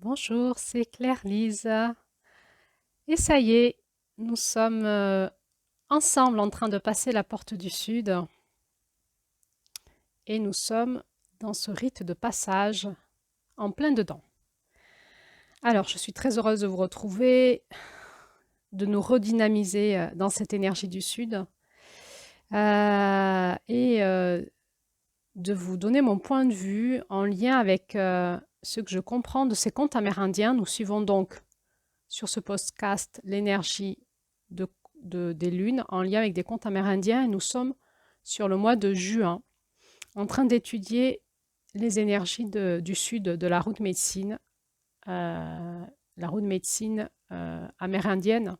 Bonjour, c'est Claire-Lise. Et ça y est, nous sommes ensemble en train de passer la porte du Sud et nous sommes dans ce rite de passage en plein dedans. Alors, je suis très heureuse de vous retrouver, de nous redynamiser dans cette énergie du Sud et de vous donner mon point de vue en lien avec ce que je comprends de ces contes amérindiens. Nous suivons donc sur ce podcast l'énergie de, des lunes en lien avec des contes amérindiens et nous sommes sur le mois de juin en train d'étudier les énergies du sud de la route médecine, la route médecine amérindienne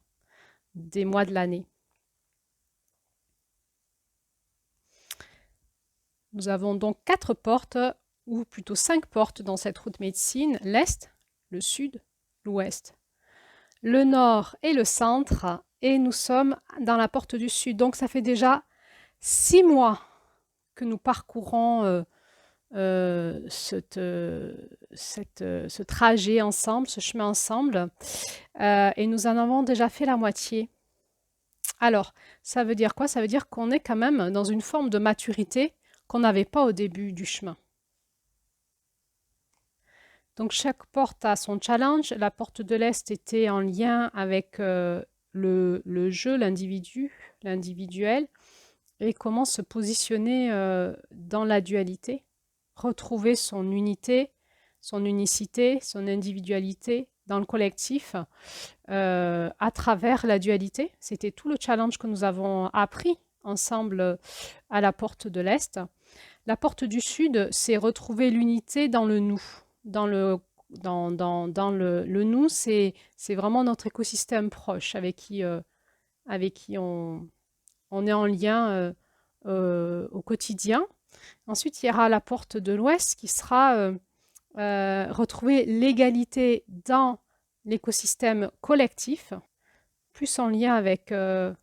des mois de l'année. Nous avons donc 4 portes, ou plutôt 5 portes dans cette route médecine, l'Est, le Sud, l'Ouest, le Nord et le Centre, et nous sommes dans la porte du Sud. Donc ça fait déjà 6 mois que nous parcourons ce trajet ensemble, ce chemin ensemble, et nous en avons déjà fait la moitié. Alors, ça veut dire quoi? Ça veut dire qu'on est quand même dans une forme de maturité qu'on n'avait pas au début du chemin. Donc chaque porte a son challenge. La porte de l'Est était en lien avec le jeu, l'individu, l'individuel, et comment se positionner dans la dualité, retrouver son unité, son unicité, son individualité dans le collectif à travers la dualité. C'était tout le challenge que nous avons appris ensemble à la porte de l'Est. La porte du Sud, c'est retrouver l'unité dans le nous. Dans le nous, c'est vraiment notre écosystème proche avec qui on est en lien au quotidien. Ensuite, il y aura la porte de l'Ouest qui sera retrouver l'égalité dans l'écosystème collectif, plus en lien avec quelque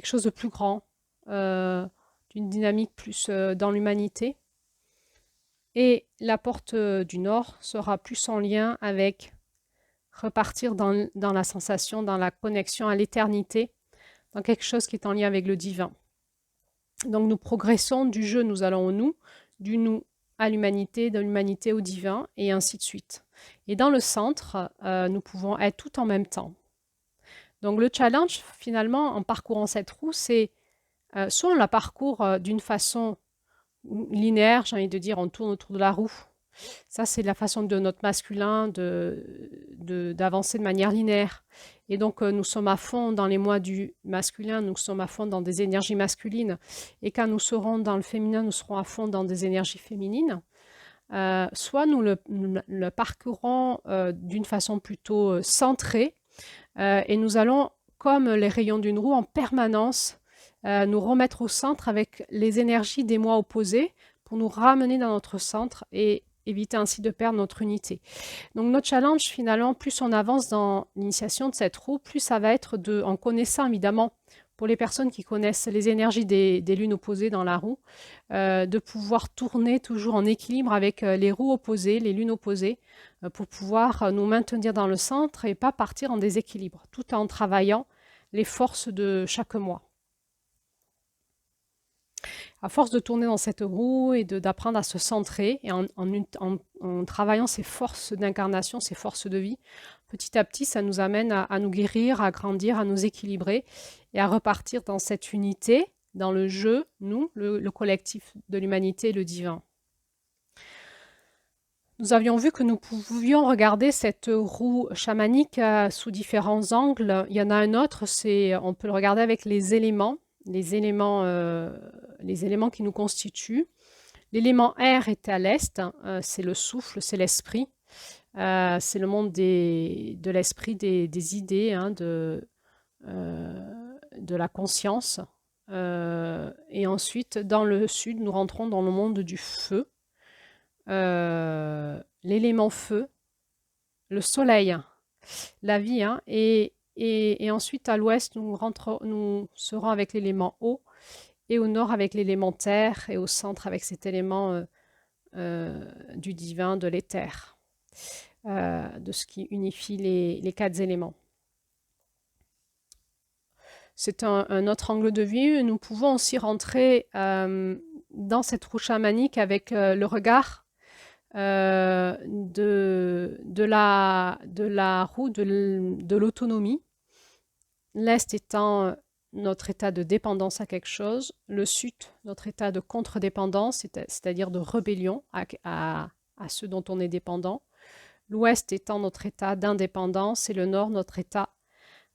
chose de plus grand, d'une dynamique plus dans l'humanité. Et la porte du Nord sera plus en lien avec repartir dans la sensation, dans la connexion à l'éternité, dans quelque chose qui est en lien avec le divin. Donc nous progressons du je, nous allons au nous, du nous à l'humanité, de l'humanité au divin, et ainsi de suite. Et dans le centre, nous pouvons être tout en même temps. Donc le challenge, finalement, en parcourant cette roue, c'est soit on la parcourt d'une façon linéaire, j'ai envie de dire, on tourne autour de la roue. Ça, c'est la façon de notre masculin d'avancer de manière linéaire. Et donc, nous sommes à fond dans les mois du masculin, nous sommes à fond dans des énergies masculines. Et quand nous serons dans le féminin, nous serons à fond dans des énergies féminines. Soit nous le parcourons d'une façon plutôt centrée et nous allons, comme les rayons d'une roue, en permanence nous remettre au centre avec les énergies des mois opposés pour nous ramener dans notre centre et éviter ainsi de perdre notre unité. Donc notre challenge, finalement, plus on avance dans l'initiation de cette roue, plus ça va être en connaissant évidemment, pour les personnes qui connaissent les énergies des lunes opposées dans la roue, de pouvoir tourner toujours en équilibre avec les roues opposées, les lunes opposées, pour pouvoir nous maintenir dans le centre et pas partir en déséquilibre, tout en travaillant les forces de chaque mois. À force de tourner dans cette roue et d'apprendre à se centrer et en travaillant ces forces d'incarnation, ces forces de vie, petit à petit, ça nous amène à nous guérir, à grandir, à nous équilibrer et à repartir dans cette unité, dans le jeu, nous, le collectif de l'humanité, le divin. Nous avions vu que nous pouvions regarder cette roue chamanique sous différents angles. Il y en a un autre, on peut le regarder avec les éléments qui nous constituent. L'élément air est à l'est, c'est le souffle, c'est l'esprit. C'est le monde de l'esprit, des idées, hein, de la conscience. Et ensuite, dans le sud, nous rentrons dans le monde du feu. L'élément feu, le soleil, la vie, hein, et ensuite à l'ouest, nous serons avec l'élément eau, et au nord avec l'élément terre, et au centre avec cet élément du divin, de l'éther. de ce qui unifie les 4 éléments. C'est un autre angle de vue. Nous pouvons aussi rentrer dans cette roue chamanique avec le regard de la roue de l'autonomie. L'Est étant notre état de dépendance à quelque chose, le Sud, notre état de contre-dépendance, c'est-à-dire de rébellion à ceux dont on est dépendant. L'Ouest étant notre état d'indépendance et le Nord notre état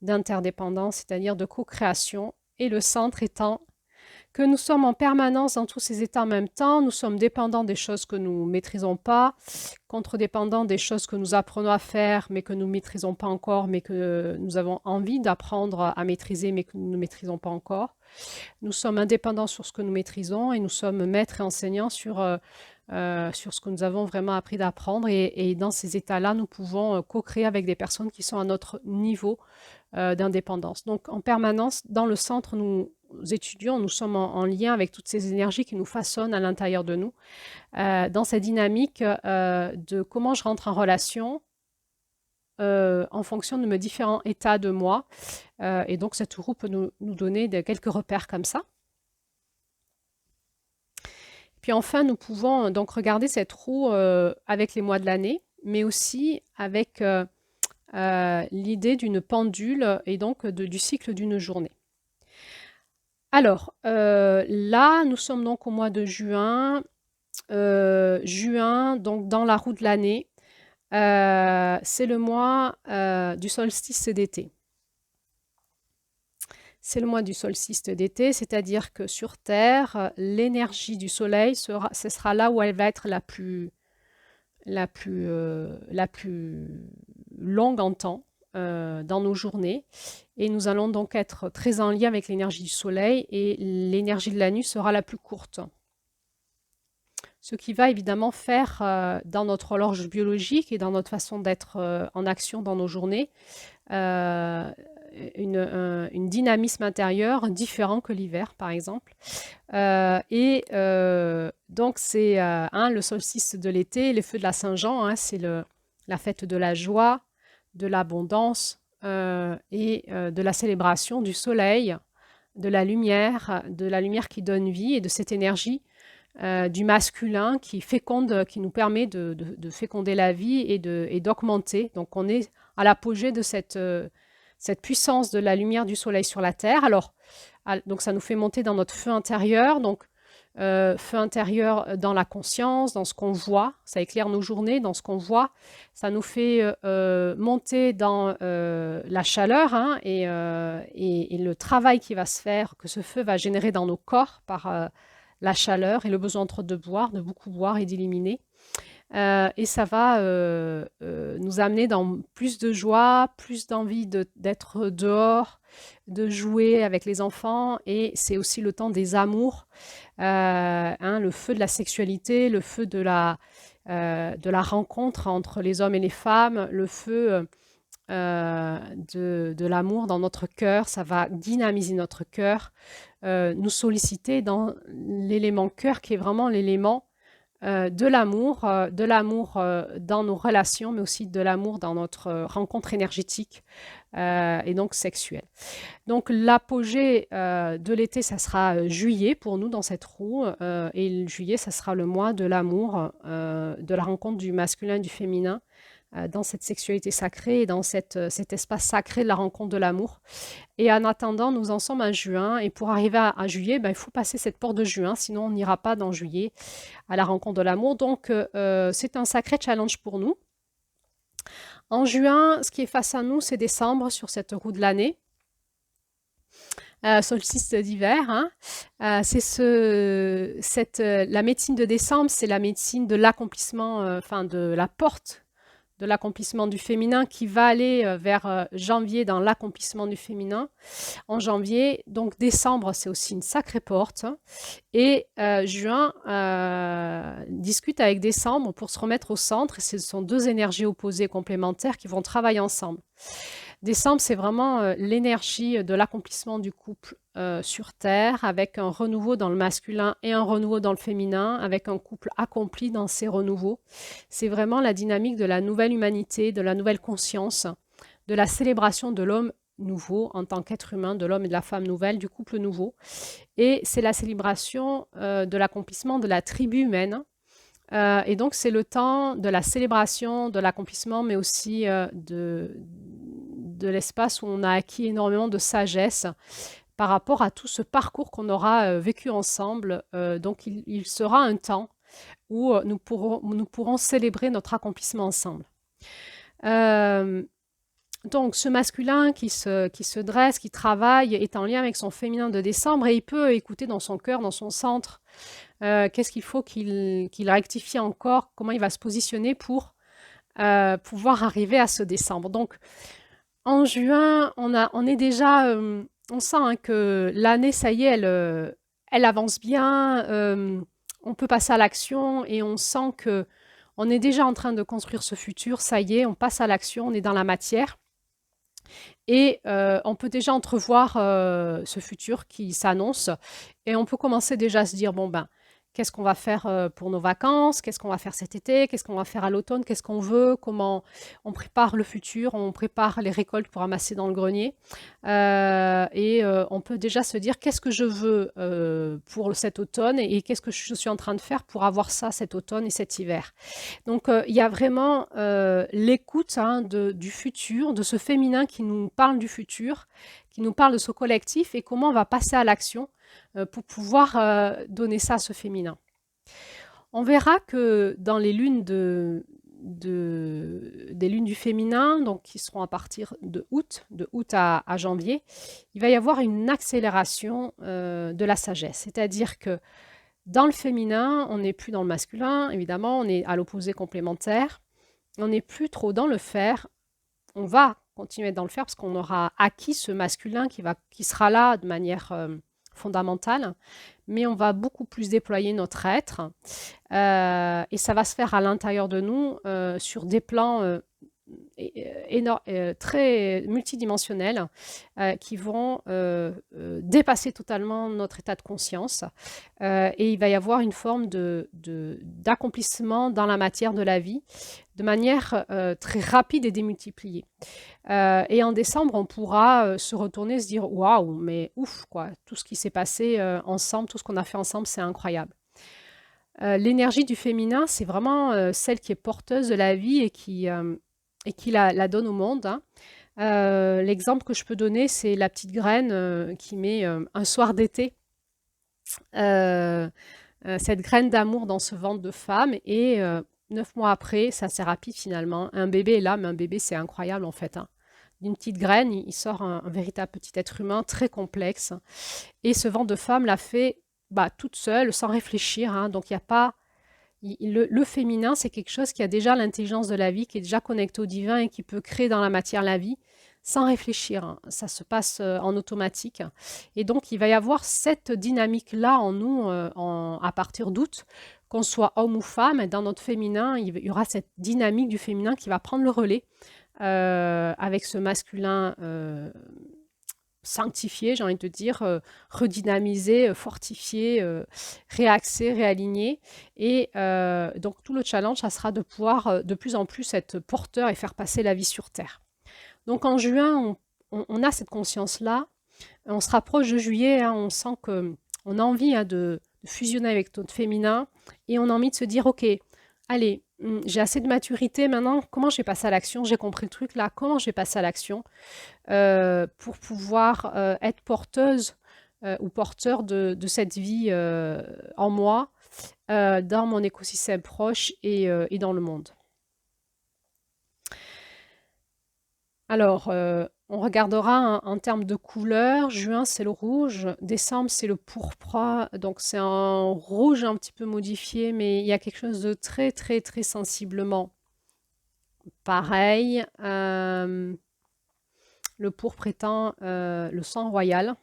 d'interdépendance, c'est-à-dire de co-création, et le centre étant que nous sommes en permanence dans tous ces états en même temps, nous sommes dépendants des choses que nous ne maîtrisons pas, contre-dépendants des choses que nous apprenons à faire, mais que nous ne maîtrisons pas encore, mais que nous avons envie d'apprendre à maîtriser, mais que nous ne maîtrisons pas encore. Nous sommes indépendants sur ce que nous maîtrisons et nous sommes maîtres et enseignants sur ce que nous avons vraiment appris d'apprendre. Et dans ces états-là, nous pouvons co-créer avec des personnes qui sont à notre niveau d'indépendance. Donc, en permanence, dans le centre, nous étudions, nous sommes en lien avec toutes ces énergies qui nous façonnent à l'intérieur de nous, dans cette dynamique de comment je rentre en relation en fonction de mes différents états de moi. Et donc, cette roue peut nous donner quelques repères comme ça. Puis enfin, nous pouvons donc regarder cette roue avec les mois de l'année, mais aussi avec l'idée d'une pendule et donc du cycle d'une journée. Alors, là, nous sommes donc au mois de juin. Juin, donc dans la roue de l'année, c'est le mois du solstice d'été. C'est le mois du solstice d'été, c'est-à-dire que sur Terre, l'énergie du Soleil, ce sera là où elle va être la plus longue en temps dans nos journées. Et nous allons donc être très en lien avec l'énergie du Soleil et l'énergie de la nuit sera la plus courte. Ce qui va évidemment faire dans notre horloge biologique et dans notre façon d'être en action dans nos journées une dynamisme intérieur différent que l'hiver, par exemple. Donc, c'est le solstice de l'été, les feux de la Saint-Jean, c'est la fête de la joie, de l'abondance et de la célébration du soleil, de la lumière qui donne vie et de cette énergie du masculin qui féconde, qui nous permet de féconder la vie et d'augmenter. Donc, on est à l'apogée de cette puissance de la lumière du soleil sur la terre. Alors, donc ça nous fait monter dans notre feu intérieur. Donc, feu intérieur dans la conscience, dans ce qu'on voit. Ça éclaire nos journées dans ce qu'on voit. Ça nous fait monter dans la chaleur et le travail qui va se faire, que ce feu va générer dans nos corps par la chaleur et le besoin de boire, de beaucoup boire et d'éliminer. Et ça va nous amener dans plus de joie, plus d'envie d'être dehors, de jouer avec les enfants. Et c'est aussi le temps des amours, le feu de la sexualité, le feu de la rencontre entre les hommes et les femmes, le feu de l'amour dans notre cœur. Ça va dynamiser notre cœur, nous solliciter dans l'élément cœur qui est vraiment l'élément de l'amour dans nos relations, mais aussi de l'amour dans notre rencontre énergétique et donc sexuelle. Donc l'apogée de l'été, ça sera juillet pour nous dans cette roue, et juillet, ça sera le mois de l'amour, de la rencontre du masculin et du féminin, dans cette sexualité sacrée et dans cet espace sacré de la rencontre de l'amour. Et en attendant, nous en sommes à juin. Et pour arriver à juillet, il faut passer cette porte de juin, sinon on n'ira pas dans juillet à la rencontre de l'amour. Donc, c'est un sacré challenge pour nous. En juin, ce qui est face à nous, c'est décembre sur cette roue de l'année. Solstice d'hiver. La médecine de décembre, c'est la médecine de l'accomplissement, de la porte de l'accomplissement du féminin qui va aller vers janvier dans l'accomplissement du féminin en janvier. Donc décembre, c'est aussi une sacrée porte. Et juin discute avec décembre pour se remettre au centre. Et ce sont deux énergies opposées complémentaires qui vont travailler ensemble. Décembre, c'est vraiment l'énergie de l'accomplissement du couple sur Terre, avec un renouveau dans le masculin et un renouveau dans le féminin, avec un couple accompli dans ces renouveaux. C'est vraiment la dynamique de la nouvelle humanité, de la nouvelle conscience, de la célébration de l'homme nouveau en tant qu'être humain, de l'homme et de la femme nouvelle, du couple nouveau. Et c'est la célébration de l'accomplissement de la tribu humaine. Et donc, c'est le temps de la célébration, de l'accomplissement, mais aussi de l'espace où on a acquis énormément de sagesse par rapport à tout ce parcours qu'on aura vécu ensemble. Donc, il sera un temps où nous pourrons célébrer notre accomplissement ensemble. Donc, ce masculin qui se dresse, qui travaille, est en lien avec son féminin de décembre et il peut écouter dans son cœur, dans son centre, qu'est-ce qu'il faut qu'il rectifie encore, comment il va se positionner pour pouvoir arriver à ce décembre. Donc, en juin, on est déjà, on sent hein, que l'année, ça y est, elle avance bien, on peut passer à l'action et on sent que on est déjà en train de construire ce futur, ça y est, on passe à l'action, on est dans la matière. Et on peut déjà entrevoir ce futur qui s'annonce et on peut commencer déjà à se dire, bon ben, qu'est-ce qu'on va faire pour nos vacances? Qu'est-ce qu'on va faire cet été? Qu'est-ce qu'on va faire à l'automne? Qu'est-ce qu'on veut? Comment on prépare le futur? On prépare les récoltes pour amasser dans le grenier. On peut déjà se dire, qu'est-ce que je veux pour cet automne et qu'est-ce que je suis en train de faire pour avoir ça cet automne et cet hiver? Donc, il y a vraiment l'écoute hein, du futur, de ce féminin qui nous parle du futur, qui nous parle de ce collectif et comment on va passer à l'action pour pouvoir donner ça à ce féminin. On verra que dans les lunes des lunes du féminin, donc qui seront à partir de août à janvier, il va y avoir une accélération de la sagesse. C'est-à-dire que dans le féminin, on n'est plus dans le masculin, évidemment, on est à l'opposé complémentaire. On n'est plus trop dans le faire. On va continuer dans le faire parce qu'on aura acquis ce masculin qui sera là de manière fondamentale, mais on va beaucoup plus déployer notre être et ça va se faire à l'intérieur de nous sur des plans très multidimensionnels qui vont dépasser totalement notre état de conscience. Et il va y avoir une forme d'accomplissement dans la matière de la vie de manière très rapide et démultipliée. Et en décembre, on pourra se retourner et se dire waouh, mais ouf, quoi, tout ce qui s'est passé ensemble, tout ce qu'on a fait ensemble, c'est incroyable. L'énergie du féminin, c'est vraiment celle qui est porteuse de la vie et qui la donne au monde. Hein. L'exemple que je peux donner, c'est la petite graine qui met un soir d'été cette graine d'amour dans ce ventre de femme et 9 mois après, c'est assez rapide finalement. Un bébé est là, mais un bébé, c'est incroyable en fait. Hein. D'une petite graine, il sort un véritable petit être humain très complexe. Et ce ventre de femme l'a fait toute seule, sans réfléchir. Hein. Donc il n'y a pas le féminin, c'est quelque chose qui a déjà l'intelligence de la vie, qui est déjà connecté au divin et qui peut créer dans la matière la vie sans réfléchir. Hein. Ça se passe en automatique. Et donc, il va y avoir cette dynamique-là en nous à partir d'août, qu'on soit homme ou femme. Et dans notre féminin, il y aura cette dynamique du féminin qui va prendre le relais avec ce masculin sanctifié, j'ai envie de dire, redynamisé, fortifié, réaxé, réaligné. Et donc tout le challenge, ça sera de pouvoir de plus en plus être porteur et faire passer la vie sur Terre. Donc en juin, on a cette conscience-là. On se rapproche de juillet, hein, on sent qu'on a envie hein, de fusionner avec notre féminin et on a envie de se dire, ok, allez, j'ai assez de maturité maintenant, comment je vais passer à l'action? J'ai compris le truc là, comment je vais passer à l'action pour pouvoir être porteuse ou porteur de cette vie en moi, dans mon écosystème proche et dans le monde. Alors, on regardera en termes de couleurs. Juin, c'est le rouge. Décembre, c'est le pourpre. Donc, c'est un rouge un petit peu modifié, mais il y a quelque chose de très, très, très sensiblement pareil. Le pourpre étant le sang royal.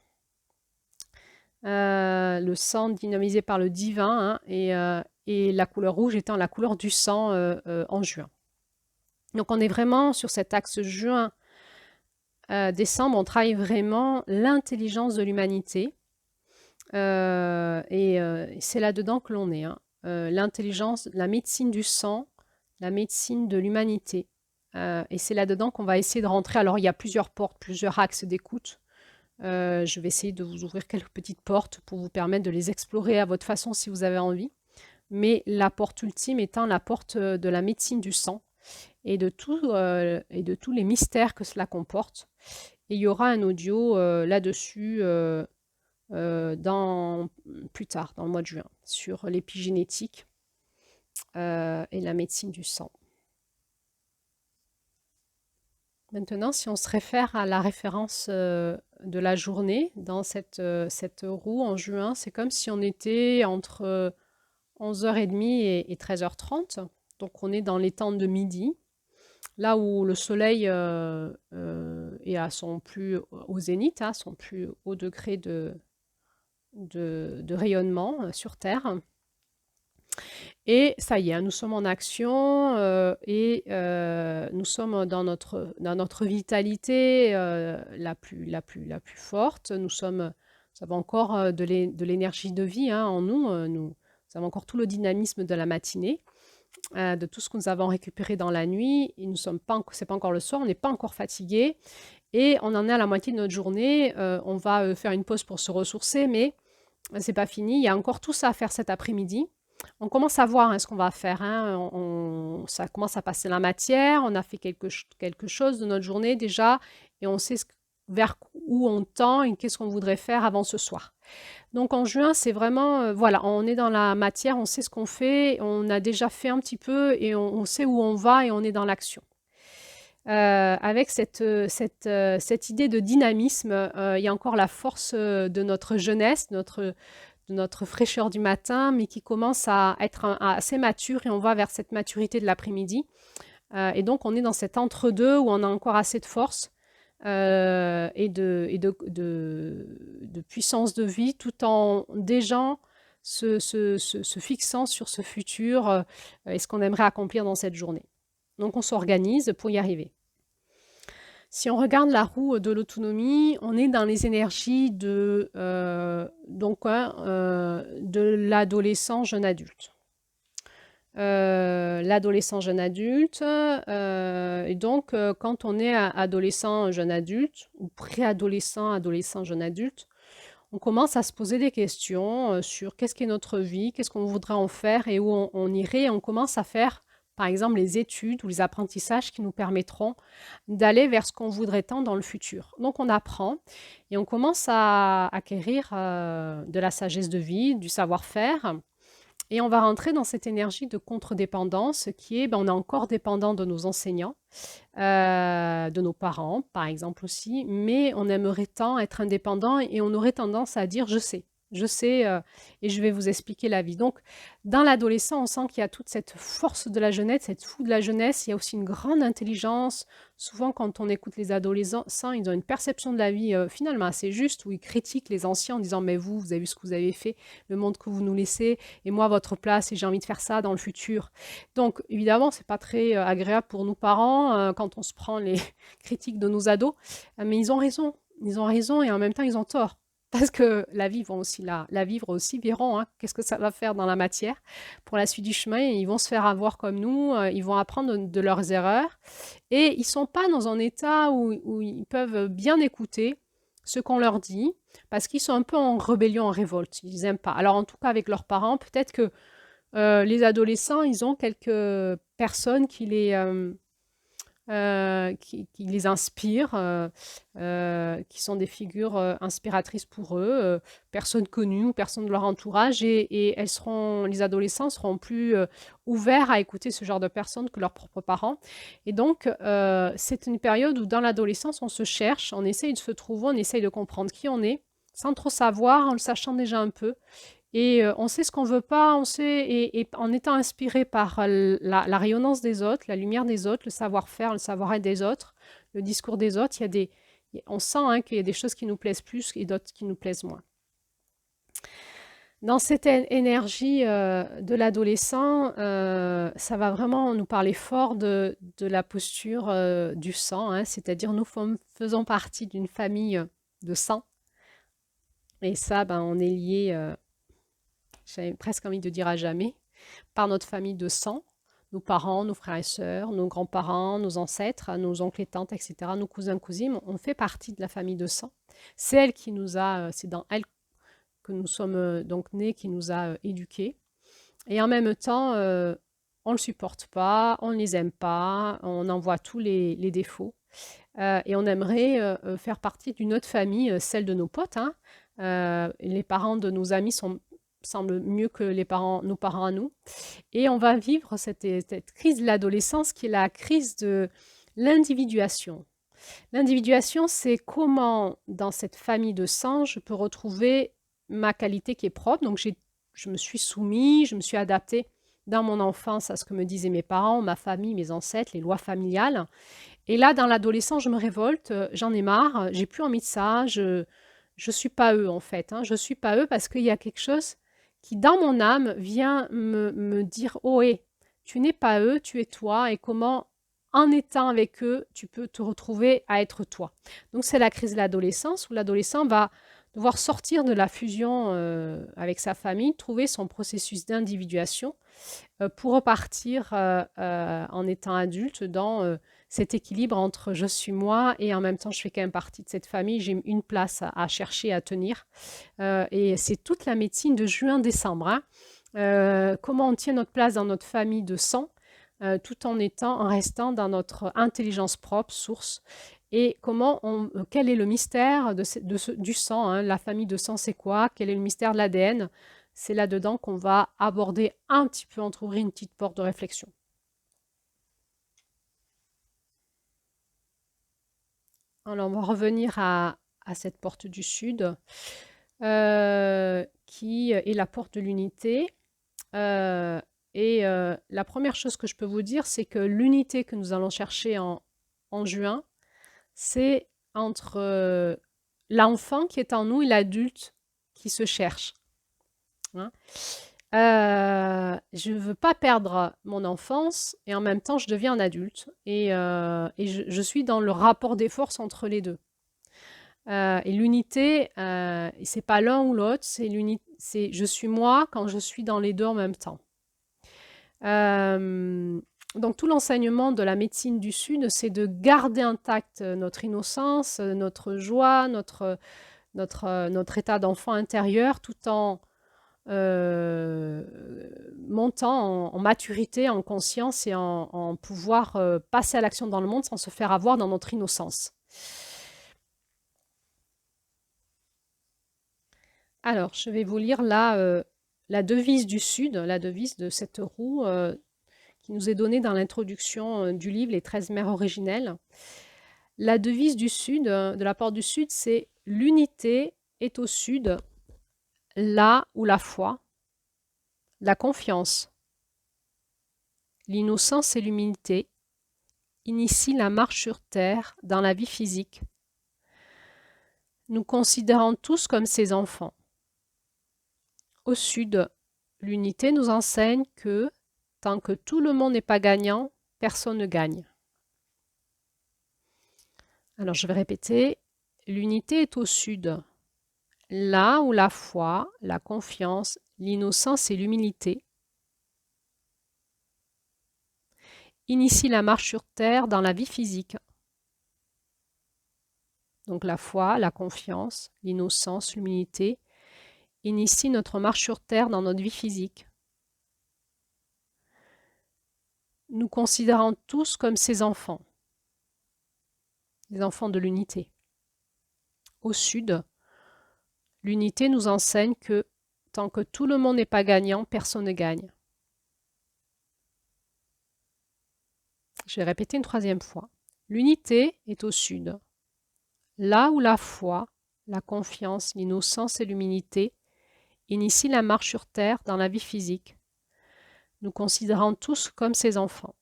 Le sang dynamisé par le divin hein, et la couleur rouge étant la couleur du sang en juin. Donc on est vraiment sur cet axe juin décembre, on travaille vraiment l'intelligence de l'humanité. C'est là-dedans que l'on est, hein. L'intelligence, la médecine du sang, la médecine de l'humanité. Et c'est là-dedans qu'on va essayer de rentrer. Alors, il y a plusieurs portes, plusieurs axes d'écoute. Je vais essayer de vous ouvrir quelques petites portes pour vous permettre de les explorer à votre façon si vous avez envie. Mais la porte ultime étant la porte de la médecine du sang et de tous les mystères que cela comporte. Et il y aura un audio là-dessus plus tard, dans le mois de juin, sur l'épigénétique et la médecine du sang. Maintenant, si on se réfère à la référence de la journée dans cette roue en juin, c'est comme si on était entre 11h30 et 13h30. Donc on est dans les temps de midi, là où le soleil est à son plus au zénith, hein, son plus haut degré de rayonnement sur Terre. Et ça y est, nous sommes en action et nous sommes dans notre vitalité la plus forte. Nous avons encore de l'énergie de vie hein, en nous. Nous avons encore tout le dynamisme de la matinée, de tout ce que nous avons récupéré dans la nuit. Et c'est pas encore le soir, on n'est pas encore fatigué. Et on en est à la moitié de notre journée. On va faire une pause pour se ressourcer, mais c'est pas fini. Il y a encore tout ça à faire cet après-midi. On commence à voir hein, ce qu'on va faire. Hein. Ça commence à passer la matière. On a fait quelque chose de notre journée déjà et on sait vers où on tend et qu'est-ce qu'on voudrait faire avant ce soir. Donc en juin, c'est vraiment, voilà, on est dans la matière, on sait ce qu'on fait, on a déjà fait un petit peu et on sait où on va et on est dans l'action. Avec cette idée de dynamisme, il y a encore la force de notre jeunesse, de notre fraîcheur du matin, mais qui commence à être assez mature et on va vers cette maturité de l'après-midi. Et donc, on est dans cet entre-deux où on a encore assez de force et de puissance de vie tout en déjà se fixant sur ce futur et ce qu'on aimerait accomplir dans cette journée. Donc, on s'organise pour y arriver. Si on regarde la roue de l'autonomie, on est dans les énergies de l'adolescent jeune adulte. L'adolescent jeune adulte, et donc quand on est adolescent jeune adulte, ou préadolescent, adolescent jeune adulte, on commence à se poser des questions sur qu'est-ce qu'est notre vie, qu'est-ce qu'on voudrait en faire et où on irait. Et on commence à faire par exemple les études ou les apprentissages qui nous permettront d'aller vers ce qu'on voudrait tant dans le futur. Donc on apprend et on commence à acquérir de la sagesse de vie, du savoir-faire et on va rentrer dans cette énergie de contre-dépendance qui est, on est encore dépendant de nos enseignants, de nos parents par exemple aussi, mais on aimerait tant être indépendant et on aurait tendance à dire je sais et je vais vous expliquer la vie. Donc, dans l'adolescent, on sent qu'il y a toute cette force de la jeunesse, cette fougue de la jeunesse. Il y a aussi une grande intelligence. Souvent, quand on écoute les adolescents, ils ont une perception de la vie finalement assez juste, où ils critiquent les anciens en disant « mais vous avez vu ce que vous avez fait, le monde que vous nous laissez, et moi, votre place, et j'ai envie de faire ça dans le futur. » Donc, évidemment, c'est pas très agréable pour nous parents quand on se prend les critiques de nos ados, mais ils ont raison. Ils ont raison et en même temps, ils ont tort. Parce que la vie, vont aussi la vivre aussi, verront hein, qu'est-ce que ça va faire dans la matière pour la suite du chemin. Et ils vont se faire avoir comme nous, ils vont apprendre de leurs erreurs. Et ils ne sont pas dans un état où ils peuvent bien écouter ce qu'on leur dit, parce qu'ils sont un peu en rébellion, en révolte. Ils n'aiment pas. Alors en tout cas avec leurs parents, peut-être que les adolescents, ils ont quelques personnes qui les inspirent, qui sont des figures inspiratrices pour eux, personnes connues ou personnes de leur entourage, et les adolescents seront plus ouverts à écouter ce genre de personnes que leurs propres parents. Et donc, c'est une période où dans l'adolescence, on se cherche, on essaye de se trouver, on essaye de comprendre qui on est, sans trop savoir, en le sachant déjà un peu. Et on sait ce qu'on veut pas, on sait, et en étant inspiré par la rayonnance des autres, la lumière des autres, le savoir-faire, le savoir-être des autres, le discours des autres, on sent hein, qu'il y a des choses qui nous plaisent plus et d'autres qui nous plaisent moins. Dans cette énergie de l'adolescent, ça va vraiment nous parler fort de la posture du sang, hein, c'est-à-dire nous faisons partie d'une famille de sang. Et ça, ben, on est lié, j'avais presque envie de dire à jamais, par notre famille de sang, nos parents, nos frères et sœurs, nos grands-parents, nos ancêtres, nos oncles et tantes, etc., nos cousins, cousines, on fait partie de la famille de sang. C'est elle qui nous a, c'est dans elle que nous sommes donc nés, qui nous a éduqués. Et en même temps, on ne le supporte pas, on ne les aime pas, on en voit tous les défauts. Et on aimerait faire partie d'une autre famille, celle de nos potes, hein. Les parents de nos amis semblent mieux que nos parents à nous. Et on va vivre cette crise de l'adolescence qui est la crise de l'individuation. L'individuation, c'est comment, dans cette famille de sang, je peux retrouver ma qualité qui est propre. Donc, je me suis soumise, je me suis adaptée dans mon enfance à ce que me disaient mes parents, ma famille, mes ancêtres, les lois familiales. Et là, dans l'adolescence, je me révolte, j'en ai marre, j'ai plus envie de ça, je suis pas eux en fait, hein. Je suis pas eux parce qu'il y a quelque chose qui, dans mon âme, vient me dire, oh hé, tu n'es pas eux, tu es toi, et comment, en étant avec eux, tu peux te retrouver à être toi. Donc c'est la crise de l'adolescence où l'adolescent va devoir sortir de la fusion avec sa famille, trouver son processus d'individuation pour repartir en étant adulte dans cet équilibre entre je suis moi et en même temps je fais quand même partie de cette famille, j'ai une place à chercher, à tenir. Et c'est toute la médecine de juin-décembre, hein. Comment on tient notre place dans notre famille de sang tout en restant dans notre intelligence propre, source. Et quel est le mystère du sang, hein. La famille de sang, c'est quoi? Quel est le mystère de l'ADN? C'est là-dedans qu'on va aborder un petit peu, entrouvrir une petite porte de réflexion. Alors, on va revenir à cette porte du Sud, qui est la porte de l'unité. La première chose que je peux vous dire, c'est que l'unité que nous allons chercher en juin, c'est entre l'enfant qui est en nous et l'adulte qui se cherche, hein. Je ne veux pas perdre mon enfance et en même temps je deviens un adulte et je suis dans le rapport des forces entre les deux. Et l'unité, c'est pas l'un ou l'autre, c'est je suis moi quand je suis dans les deux en même temps. Donc tout l'enseignement de la médecine du Sud, c'est de garder intacte notre innocence, notre joie, notre état d'enfant intérieur, tout en montant en maturité, en conscience et en pouvoir passer à l'action dans le monde sans se faire avoir dans notre innocence. Alors, je vais vous lire la devise du Sud, la devise de cette roue qui nous est donnée dans l'introduction du livre Les 13 mères originelles. La devise du Sud, de la porte du Sud, c'est « L'unité est au Sud, là où la foi, la confiance, l'innocence et l'humilité initient la marche sur terre dans la vie physique, nous considérant tous comme ses enfants. Au Sud, l'unité nous enseigne que, tant que tout le monde n'est pas gagnant, personne ne gagne. » Alors je vais répéter, l'unité est au Sud, là où la foi, la confiance, l'innocence et l'humilité initient la marche sur terre dans la vie physique. Donc la foi, la confiance, l'innocence, l'humilité initient notre marche sur terre dans notre vie physique. Nous considérons tous comme ses enfants, les enfants de l'unité. Au Sud, l'unité nous enseigne que tant que tout le monde n'est pas gagnant, personne ne gagne. Je vais répéter une troisième fois. L'unité est au Sud, là où la foi, la confiance, l'innocence et l'humilité initient la marche sur terre dans la vie physique, nous considérant tous comme ses enfants.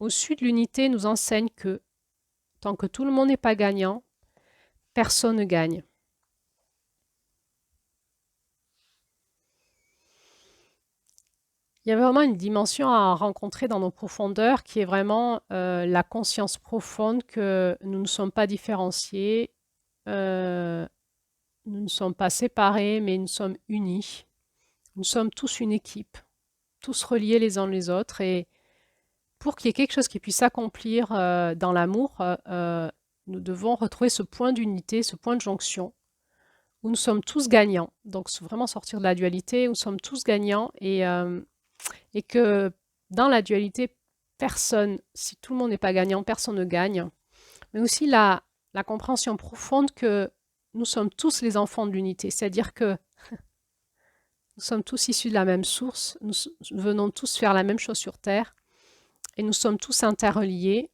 Au Sud, l'unité nous enseigne que, tant que tout le monde n'est pas gagnant, personne ne gagne. Il y a vraiment une dimension à rencontrer dans nos profondeurs qui est vraiment la conscience profonde que nous ne sommes pas différenciés, euh, nous ne sommes pas séparés, mais nous sommes unis. Nous sommes tous une équipe, tous reliés les uns les autres. Et pour qu'il y ait quelque chose qui puisse s'accomplir dans l'amour, nous devons retrouver ce point d'unité, ce point de jonction, où nous sommes tous gagnants. Donc, vraiment sortir de la dualité, où nous sommes tous gagnants et que dans la dualité, personne, si tout le monde n'est pas gagnant, personne ne gagne. Mais aussi la compréhension profonde que nous sommes tous les enfants de l'unité, c'est-à-dire que nous sommes tous issus de la même source, nous venons tous faire la même chose sur Terre et nous sommes tous interreliés.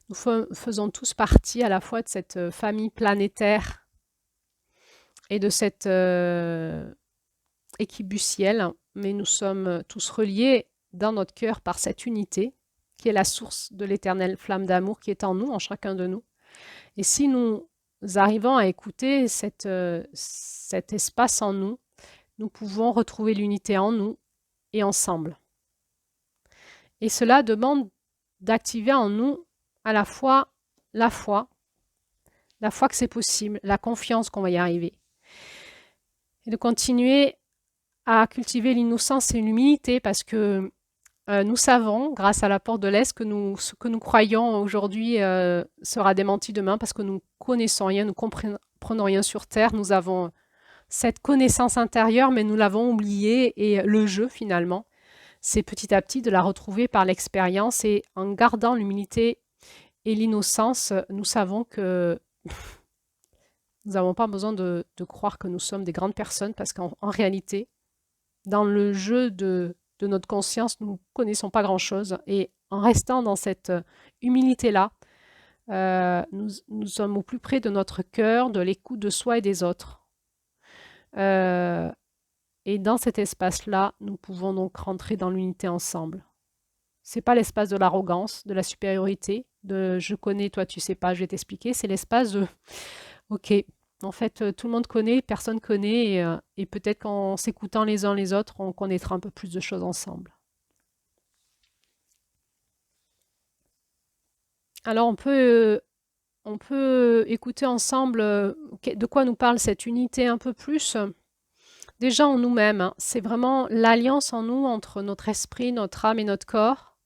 Nous faisons tous partie à la fois de cette famille planétaire et de cette équipe du ciel, mais nous sommes tous reliés dans notre cœur par cette unité qui est la source de l'éternelle flamme d'amour qui est en nous, en chacun de nous. Et si nous arrivons à écouter cet espace en nous, nous pouvons retrouver l'unité en nous et ensemble. Et cela demande d'activer en nous à la fois la foi que c'est possible, la confiance qu'on va y arriver, et de continuer à cultiver l'innocence et l'humilité parce que nous savons, grâce à la porte de l'Est, que ce que nous croyons aujourd'hui sera démenti demain parce que nous ne connaissons rien, nous ne comprenons rien sur Terre. Nous avons cette connaissance intérieure, mais nous l'avons oubliée. Et le jeu, finalement, c'est petit à petit de la retrouver par l'expérience. Et en gardant l'humilité et l'innocence, nous savons que nous n'avons pas besoin de croire que nous sommes des grandes personnes parce qu'en réalité, dans le jeu de notre conscience, nous ne connaissons pas grand-chose. Et en restant dans cette humilité-là, nous sommes au plus près de notre cœur, de l'écoute de soi et des autres. Et dans cet espace-là, nous pouvons donc rentrer dans l'unité ensemble. C'est pas l'espace de l'arrogance, de la supériorité, de je connais, toi tu sais pas, je vais t'expliquer. C'est l'espace de ok, en fait, tout le monde connaît, personne connaît, et peut-être qu'en s'écoutant les uns les autres, on connaîtra un peu plus de choses ensemble. Alors, on peut écouter ensemble de quoi nous parle cette unité un peu plus. Déjà en nous-mêmes, hein, c'est vraiment l'alliance en nous entre notre esprit, notre âme et notre corps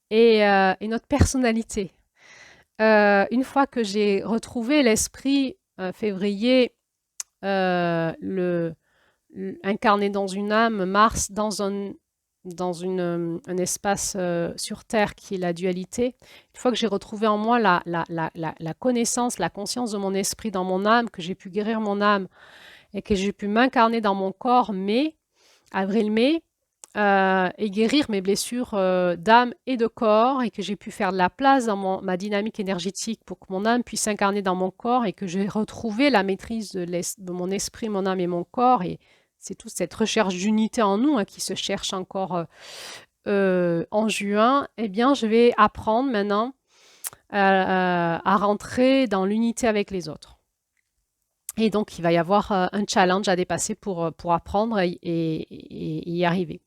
et notre personnalité. Une fois que j'ai retrouvé l'esprit février, incarné dans une âme, Mars dans un espace sur Terre qui est la dualité, une fois que j'ai retrouvé en moi la connaissance, la conscience de mon esprit dans mon âme, que j'ai pu guérir mon âme et que j'ai pu m'incarner dans mon corps, avril-mai, et guérir mes blessures d'âme et de corps, et que j'ai pu faire de la place dans ma dynamique énergétique pour que mon âme puisse s'incarner dans mon corps et que j'ai retrouvé la maîtrise de mon esprit, mon âme et mon corps. Et c'est toute cette recherche d'unité en nous qui se cherche encore en juin. Eh bien, je vais apprendre maintenant à rentrer dans l'unité avec les autres. Et donc, il va y avoir un challenge à dépasser pour apprendre et y arriver.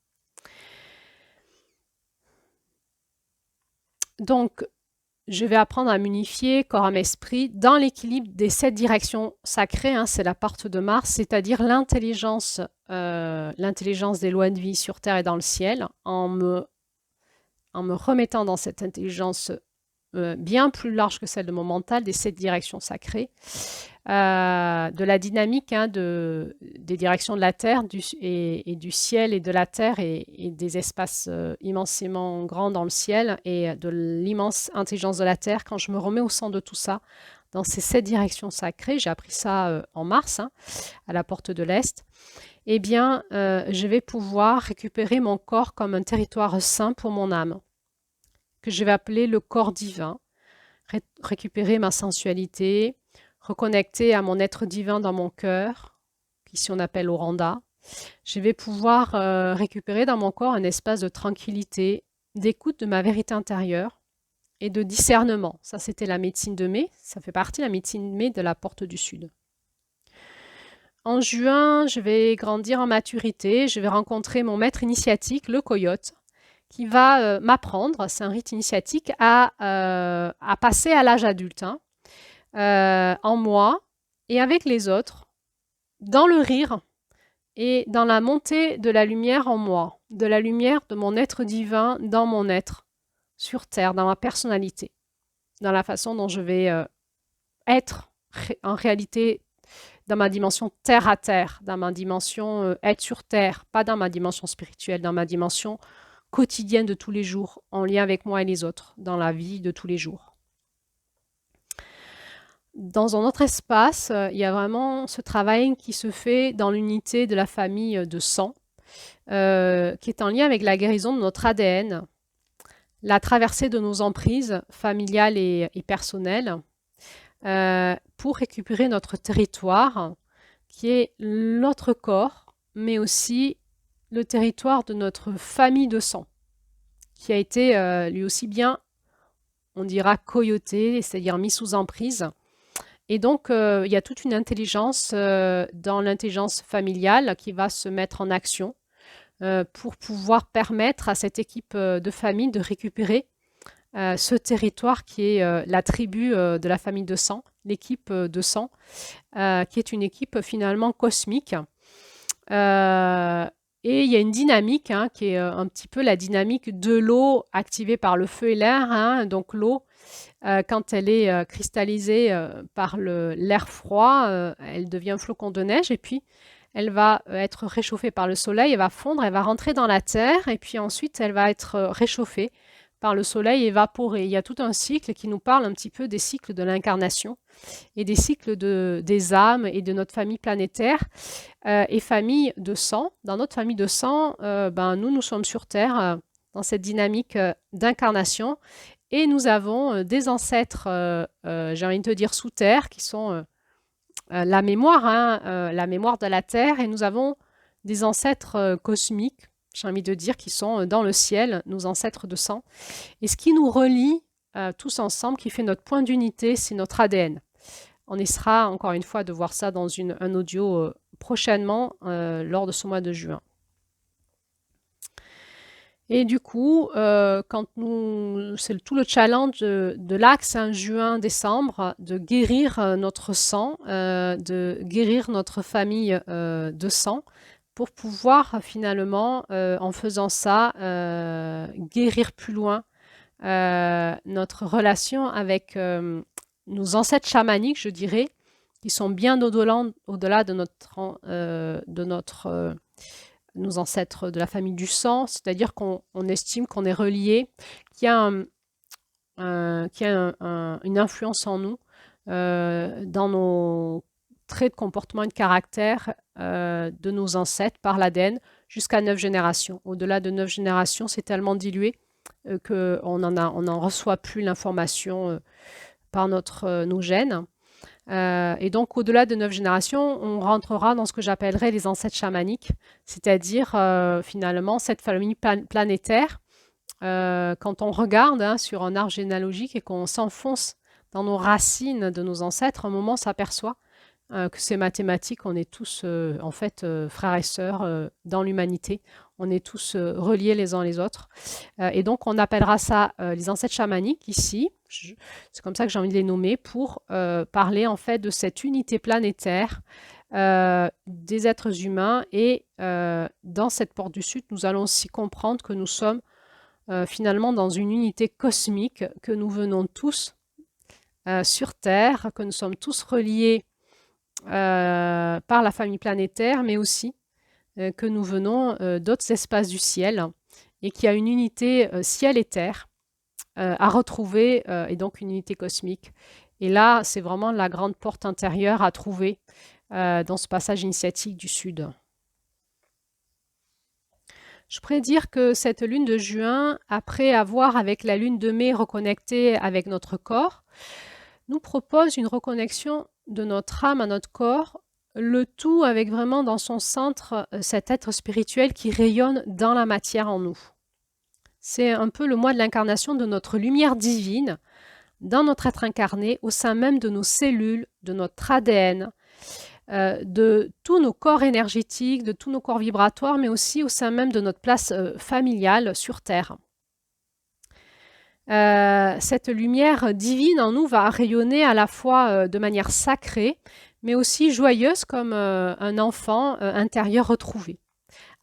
Donc, je vais apprendre à m'unifier corps, âme, esprit dans l'équilibre des 7 directions sacrées. Hein, c'est la porte de Mars, c'est-à-dire l'intelligence des lois de vie sur Terre et dans le ciel, en me remettant dans cette intelligence bien plus large que celle de mon mental, des 7 directions sacrées, de la dynamique des directions de la Terre et du ciel et de la Terre et des espaces immensément grands dans le ciel et de l'immense intelligence de la Terre. Quand je me remets au centre de tout ça, dans ces 7 directions sacrées, j'ai appris ça en mars, à la porte de l'Est, eh bien, je vais pouvoir récupérer mon corps comme un territoire saint pour mon âme, que je vais appeler le corps divin, récupérer ma sensualité, reconnecter à mon être divin dans mon cœur, qu'ici on appelle Oranda. Je vais pouvoir récupérer dans mon corps un espace de tranquillité, d'écoute de ma vérité intérieure et de discernement. Ça, c'était la médecine de mai. Ça fait partie de la médecine de mai de la porte du Sud. En juin, je vais grandir en maturité, je vais rencontrer mon maître initiatique, le coyote, qui va m'apprendre, c'est un rite initiatique, à passer à l'âge adulte, hein, en moi et avec les autres, dans le rire et dans la montée de la lumière en moi, de la lumière de mon être divin dans mon être, sur Terre, dans ma personnalité, dans la façon dont je vais être en réalité dans ma dimension terre à terre, dans ma dimension être sur terre, pas dans ma dimension spirituelle, dans ma dimension quotidienne de tous les jours, en lien avec moi et les autres, dans la vie de tous les jours. Dans un autre espace, il y a vraiment ce travail qui se fait dans l'unité de la famille de sang, qui est en lien avec la guérison de notre ADN, la traversée de nos emprises familiales et personnelles, pour récupérer notre territoire, qui est notre corps, mais aussi le territoire de notre famille de sang, qui a été lui aussi bien, on dira, coyoté, c'est-à-dire mis sous emprise. Et donc, il y a toute une intelligence dans l'intelligence familiale qui va se mettre en action pour pouvoir permettre à cette équipe de famille de récupérer ce territoire qui est la tribu de la famille de sang, l'équipe de sang, qui est une équipe finalement cosmique. Et il y a une dynamique hein, qui est un petit peu la dynamique de l'eau activée par le feu et l'air. Hein. Donc l'eau, quand elle est cristallisée par l'air froid, elle devient un flocon de neige et puis elle va être réchauffée par le soleil, elle va fondre, elle va rentrer dans la terre et puis ensuite elle va être réchauffée par le soleil évaporé. Il y a tout un cycle qui nous parle un petit peu des cycles de l'incarnation et des cycles des âmes et de notre famille planétaire et famille de sang. Dans notre famille de sang, nous sommes sur Terre dans cette dynamique d'incarnation et nous avons des ancêtres, j'ai envie de te dire, sous Terre qui sont la mémoire, la mémoire de la Terre et nous avons des ancêtres cosmiques, j'ai envie de dire, qui sont dans le ciel, nos ancêtres de sang. Et ce qui nous relie tous ensemble, qui fait notre point d'unité, c'est notre ADN. On essaiera encore une fois de voir ça dans un audio prochainement lors de ce mois de juin. Et du coup, c'est tout le challenge de l'axe juin-décembre, de guérir notre sang, de guérir notre famille de sang, pour pouvoir finalement, en faisant ça, guérir plus loin notre relation avec nos ancêtres chamaniques, je dirais, qui sont bien au-delà de nos ancêtres de la famille du sang, c'est-à-dire qu'on estime qu'on est relié, qu'il y a, une influence en nous, dans nos traits de comportement et de caractère de nos ancêtres par l'ADN jusqu'à 9 générations. Au-delà de 9 générations, c'est tellement dilué qu'on n'en reçoit plus l'information par nos gènes. Et donc, au-delà de 9 générations, on rentrera dans ce que j'appellerais les ancêtres chamaniques, c'est-à-dire finalement cette famille planétaire. Quand on regarde sur un arbre généalogique et qu'on s'enfonce dans nos racines de nos ancêtres, à un moment, on s'aperçoit que c'est mathématique, on est tous en fait frères et sœurs dans l'humanité, on est tous reliés les uns les autres. Et donc on appellera ça les ancêtres chamaniques ici, c'est comme ça que j'ai envie de les nommer, pour parler en fait de cette unité planétaire des êtres humains. Et dans cette porte du Sud, nous allons aussi comprendre que nous sommes finalement dans une unité cosmique, que nous venons tous sur Terre, que nous sommes tous reliés par la famille planétaire, mais aussi que nous venons d'autres espaces du ciel et qu'il y a une unité ciel et terre à retrouver et donc une unité cosmique. Et là, c'est vraiment la grande porte intérieure à trouver dans ce passage initiatique du Sud. Je pourrais dire que cette lune de juin, après avoir avec la lune de mai reconnecté avec notre corps, nous propose une reconnexion de notre âme à notre corps, le tout avec vraiment dans son centre cet être spirituel qui rayonne dans la matière en nous. C'est un peu le mois de l'incarnation de notre lumière divine dans notre être incarné, au sein même de nos cellules, de notre ADN, de tous nos corps énergétiques, de tous nos corps vibratoires, mais aussi au sein même de notre place familiale sur Terre. Cette lumière divine en nous va rayonner à la fois de manière sacrée, mais aussi joyeuse comme un enfant intérieur retrouvé,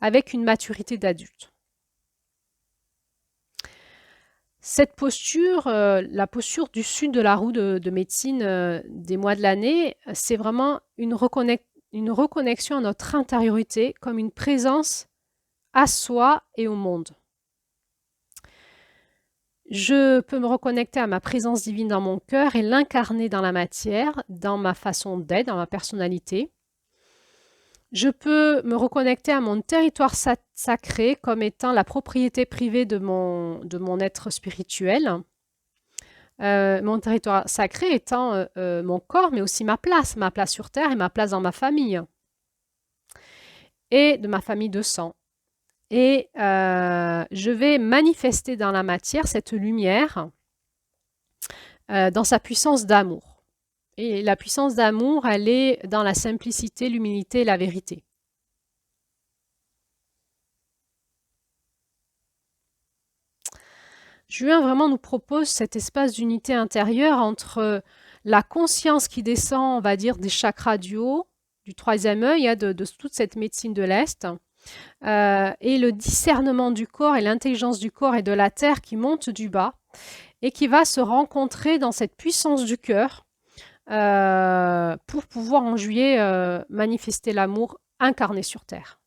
avec une maturité d'adulte. Cette posture, la posture du sud de la roue de médecine des mois de l'année, c'est vraiment une reconnexion à notre intériorité comme une présence à soi et au monde. Je peux me reconnecter à ma présence divine dans mon cœur et l'incarner dans la matière, dans ma façon d'être, dans ma personnalité. Je peux me reconnecter à mon territoire sacré comme étant la propriété privée de mon être spirituel. Mon territoire sacré étant mon corps, mais aussi ma place sur Terre et ma place dans ma famille. Et de ma famille de sang. Et je vais manifester dans la matière cette lumière dans sa puissance d'amour. Et la puissance d'amour, elle est dans la simplicité, l'humilité et la vérité. Juin vraiment nous propose cet espace d'unité intérieure entre la conscience qui descend, on va dire, des chakras du haut, du troisième œil, de toute cette médecine de l'Est, et le discernement du corps et l'intelligence du corps et de la terre qui monte du bas et qui va se rencontrer dans cette puissance du cœur pour pouvoir en juillet manifester l'amour incarné sur terre.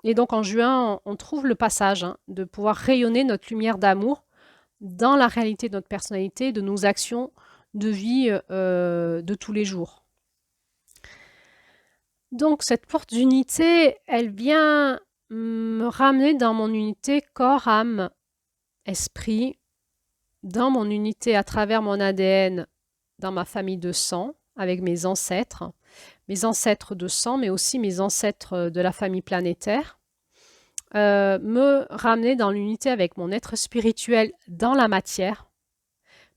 Et donc en juin, on trouve le passage de pouvoir rayonner notre lumière d'amour dans la réalité de notre personnalité, de nos actions de vie de tous les jours. Donc cette porte d'unité, elle vient me ramener dans mon unité corps, âme, esprit, dans mon unité à travers mon ADN, dans ma famille de sang, avec mes ancêtres de sang, mais aussi mes ancêtres de la famille planétaire, me ramener dans l'unité avec mon être spirituel dans la matière,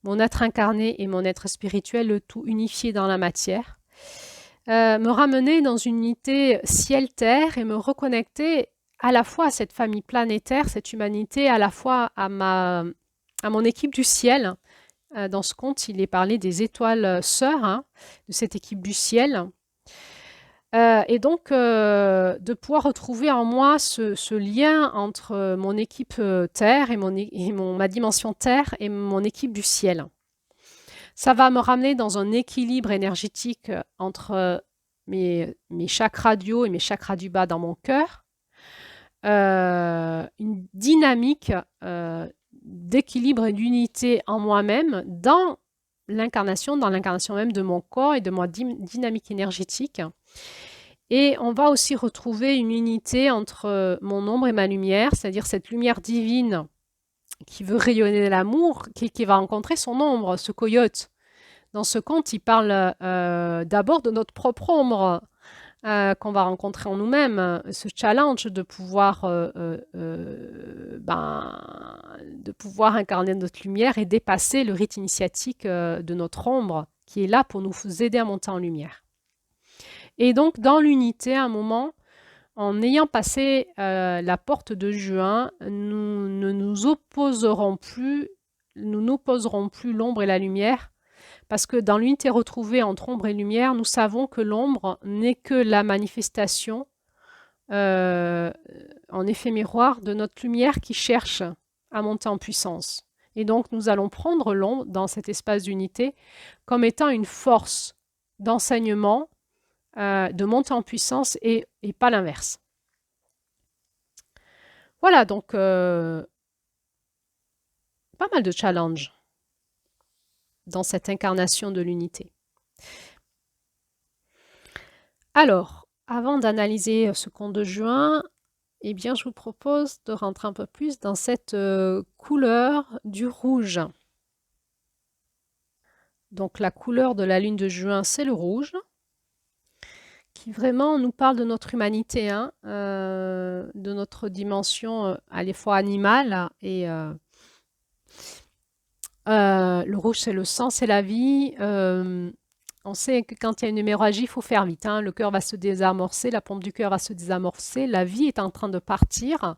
mon être incarné et mon être spirituel, le tout unifié dans la matière, me ramener dans une unité ciel-terre et me reconnecter à la fois à cette famille planétaire, cette humanité, à la fois à mon équipe du ciel. Dans ce conte, il est parlé des étoiles sœurs, de cette équipe du ciel. Et donc, de pouvoir retrouver en moi ce lien entre mon équipe Terre et ma dimension Terre et mon équipe du ciel. Ça va me ramener dans un équilibre énergétique entre mes chakras du haut et mes chakras du bas dans mon cœur. Une dynamique d'équilibre et d'unité en moi-même dans l'incarnation même de mon corps et de ma dynamique énergétique. Et on va aussi retrouver une unité entre mon ombre et ma lumière, c'est-à-dire cette lumière divine qui veut rayonner l'amour, qui va rencontrer son ombre, ce coyote. Dans ce conte, il parle d'abord de notre propre ombre qu'on va rencontrer en nous-mêmes, ce challenge de pouvoir incarner notre lumière et dépasser le rite initiatique de notre ombre qui est là pour nous aider à monter en lumière. Et donc, dans l'unité, à un moment, en ayant passé la porte de juin, nous n'opposerons plus l'ombre et la lumière, parce que dans l'unité retrouvée entre ombre et lumière, nous savons que l'ombre n'est que la manifestation en effet miroir de notre lumière qui cherche à monter en puissance. Et donc, nous allons prendre l'ombre dans cet espace d'unité comme étant une force d'enseignement, de monter en puissance et pas l'inverse. Voilà, donc pas mal de challenges dans cette incarnation de l'unité. Alors, avant d'analyser ce conte de juin, eh bien, je vous propose de rentrer un peu plus dans cette couleur du rouge. Donc, la couleur de la lune de juin, c'est le rouge, qui vraiment nous parle de notre humanité, de notre dimension à la fois animale et le rouge, c'est le sang, c'est la vie. On sait que quand il y a une hémorragie, il faut faire vite, hein. Le cœur va se désamorcer, la pompe du cœur va se désamorcer, la vie est en train de partir.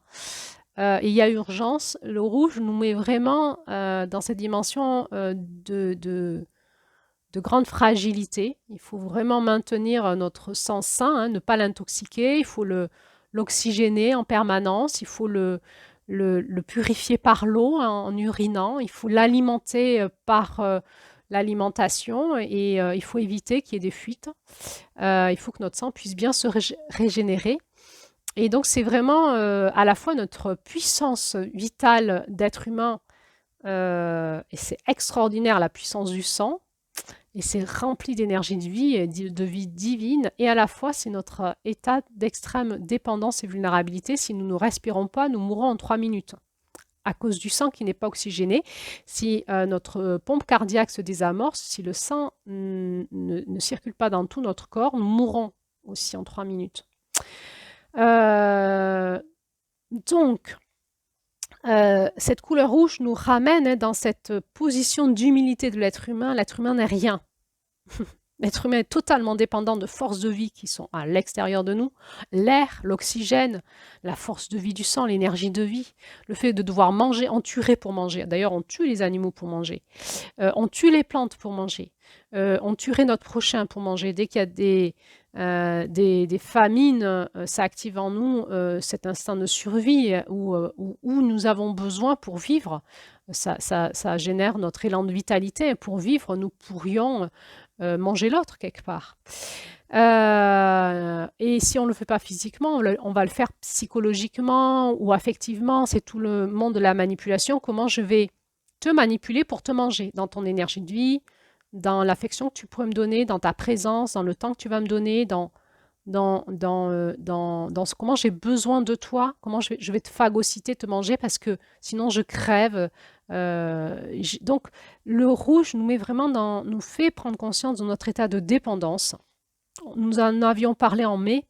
Et il y a urgence. Le rouge nous met vraiment dans cette dimension de grande fragilité. Il faut vraiment maintenir notre sang sain, hein, ne pas l'intoxiquer, il faut l'oxygéner en permanence, il faut le purifier par l'eau, hein, en urinant, il faut l'alimenter par l'alimentation et il faut éviter qu'il y ait des fuites. Il faut que notre sang puisse bien se régénérer. Et donc, c'est vraiment à la fois notre puissance vitale d'être humain, et c'est extraordinaire la puissance du sang, et c'est rempli d'énergie de vie et de vie divine, et à la fois, c'est notre état d'extrême dépendance et vulnérabilité. Si nous ne respirons pas, nous mourrons en 3 minutes à cause du sang qui n'est pas oxygéné. Si notre pompe cardiaque se désamorce, si le sang ne circule pas dans tout notre corps, nous mourrons aussi en 3 minutes. Donc, cette couleur rouge nous ramène dans cette position d'humilité de l'être humain. L'être humain n'est rien. L'être humain est totalement dépendant de forces de vie qui sont à l'extérieur de nous. L'air, l'oxygène, la force de vie du sang, l'énergie de vie, le fait de devoir manger, on tuerait pour manger. D'ailleurs, on tue les animaux pour manger. On tue les plantes pour manger. On tuerait notre prochain pour manger. Dès qu'il y a des famines, ça active en nous cet instinct de survie où nous avons besoin pour vivre. Ça génère notre élan de vitalité. Pour vivre, nous pourrions manger l'autre quelque part. Et si on ne le fait pas physiquement, on va le faire psychologiquement ou affectivement. C'est tout le monde de la manipulation. Comment je vais te manipuler pour te manger dans ton énergie de vie, dans l'affection que tu pourrais me donner, dans ta présence, dans le temps que tu vas me donner, dans comment j'ai besoin de toi, comment je vais te phagocyter, te manger, parce que sinon je crève. Donc, le rouge nous fait prendre conscience de notre état de dépendance. Nous en avions parlé en mai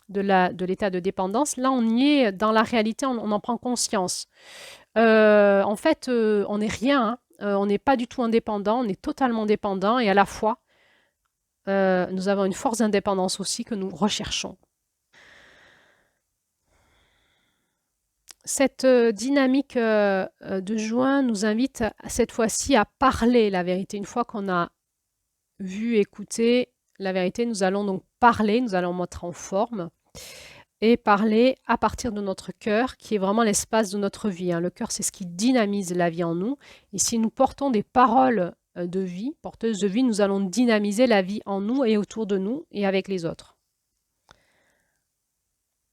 de l'état de dépendance. Là, on y est dans la réalité, on en prend conscience. En fait, on n'est rien, hein. On n'est pas du tout indépendant, on est totalement dépendant et à la fois, nous avons une force d'indépendance aussi que nous recherchons. Cette dynamique de juin nous invite cette fois-ci à parler la vérité. Une fois qu'on a vu, écouté la vérité, nous allons donc parler, nous allons mettre en forme et parler à partir de notre cœur, qui est vraiment l'espace de notre vie, hein. Le cœur, c'est ce qui dynamise la vie en nous. Et si nous portons des paroles de vie, porteuses de vie, nous allons dynamiser la vie en nous et autour de nous et avec les autres.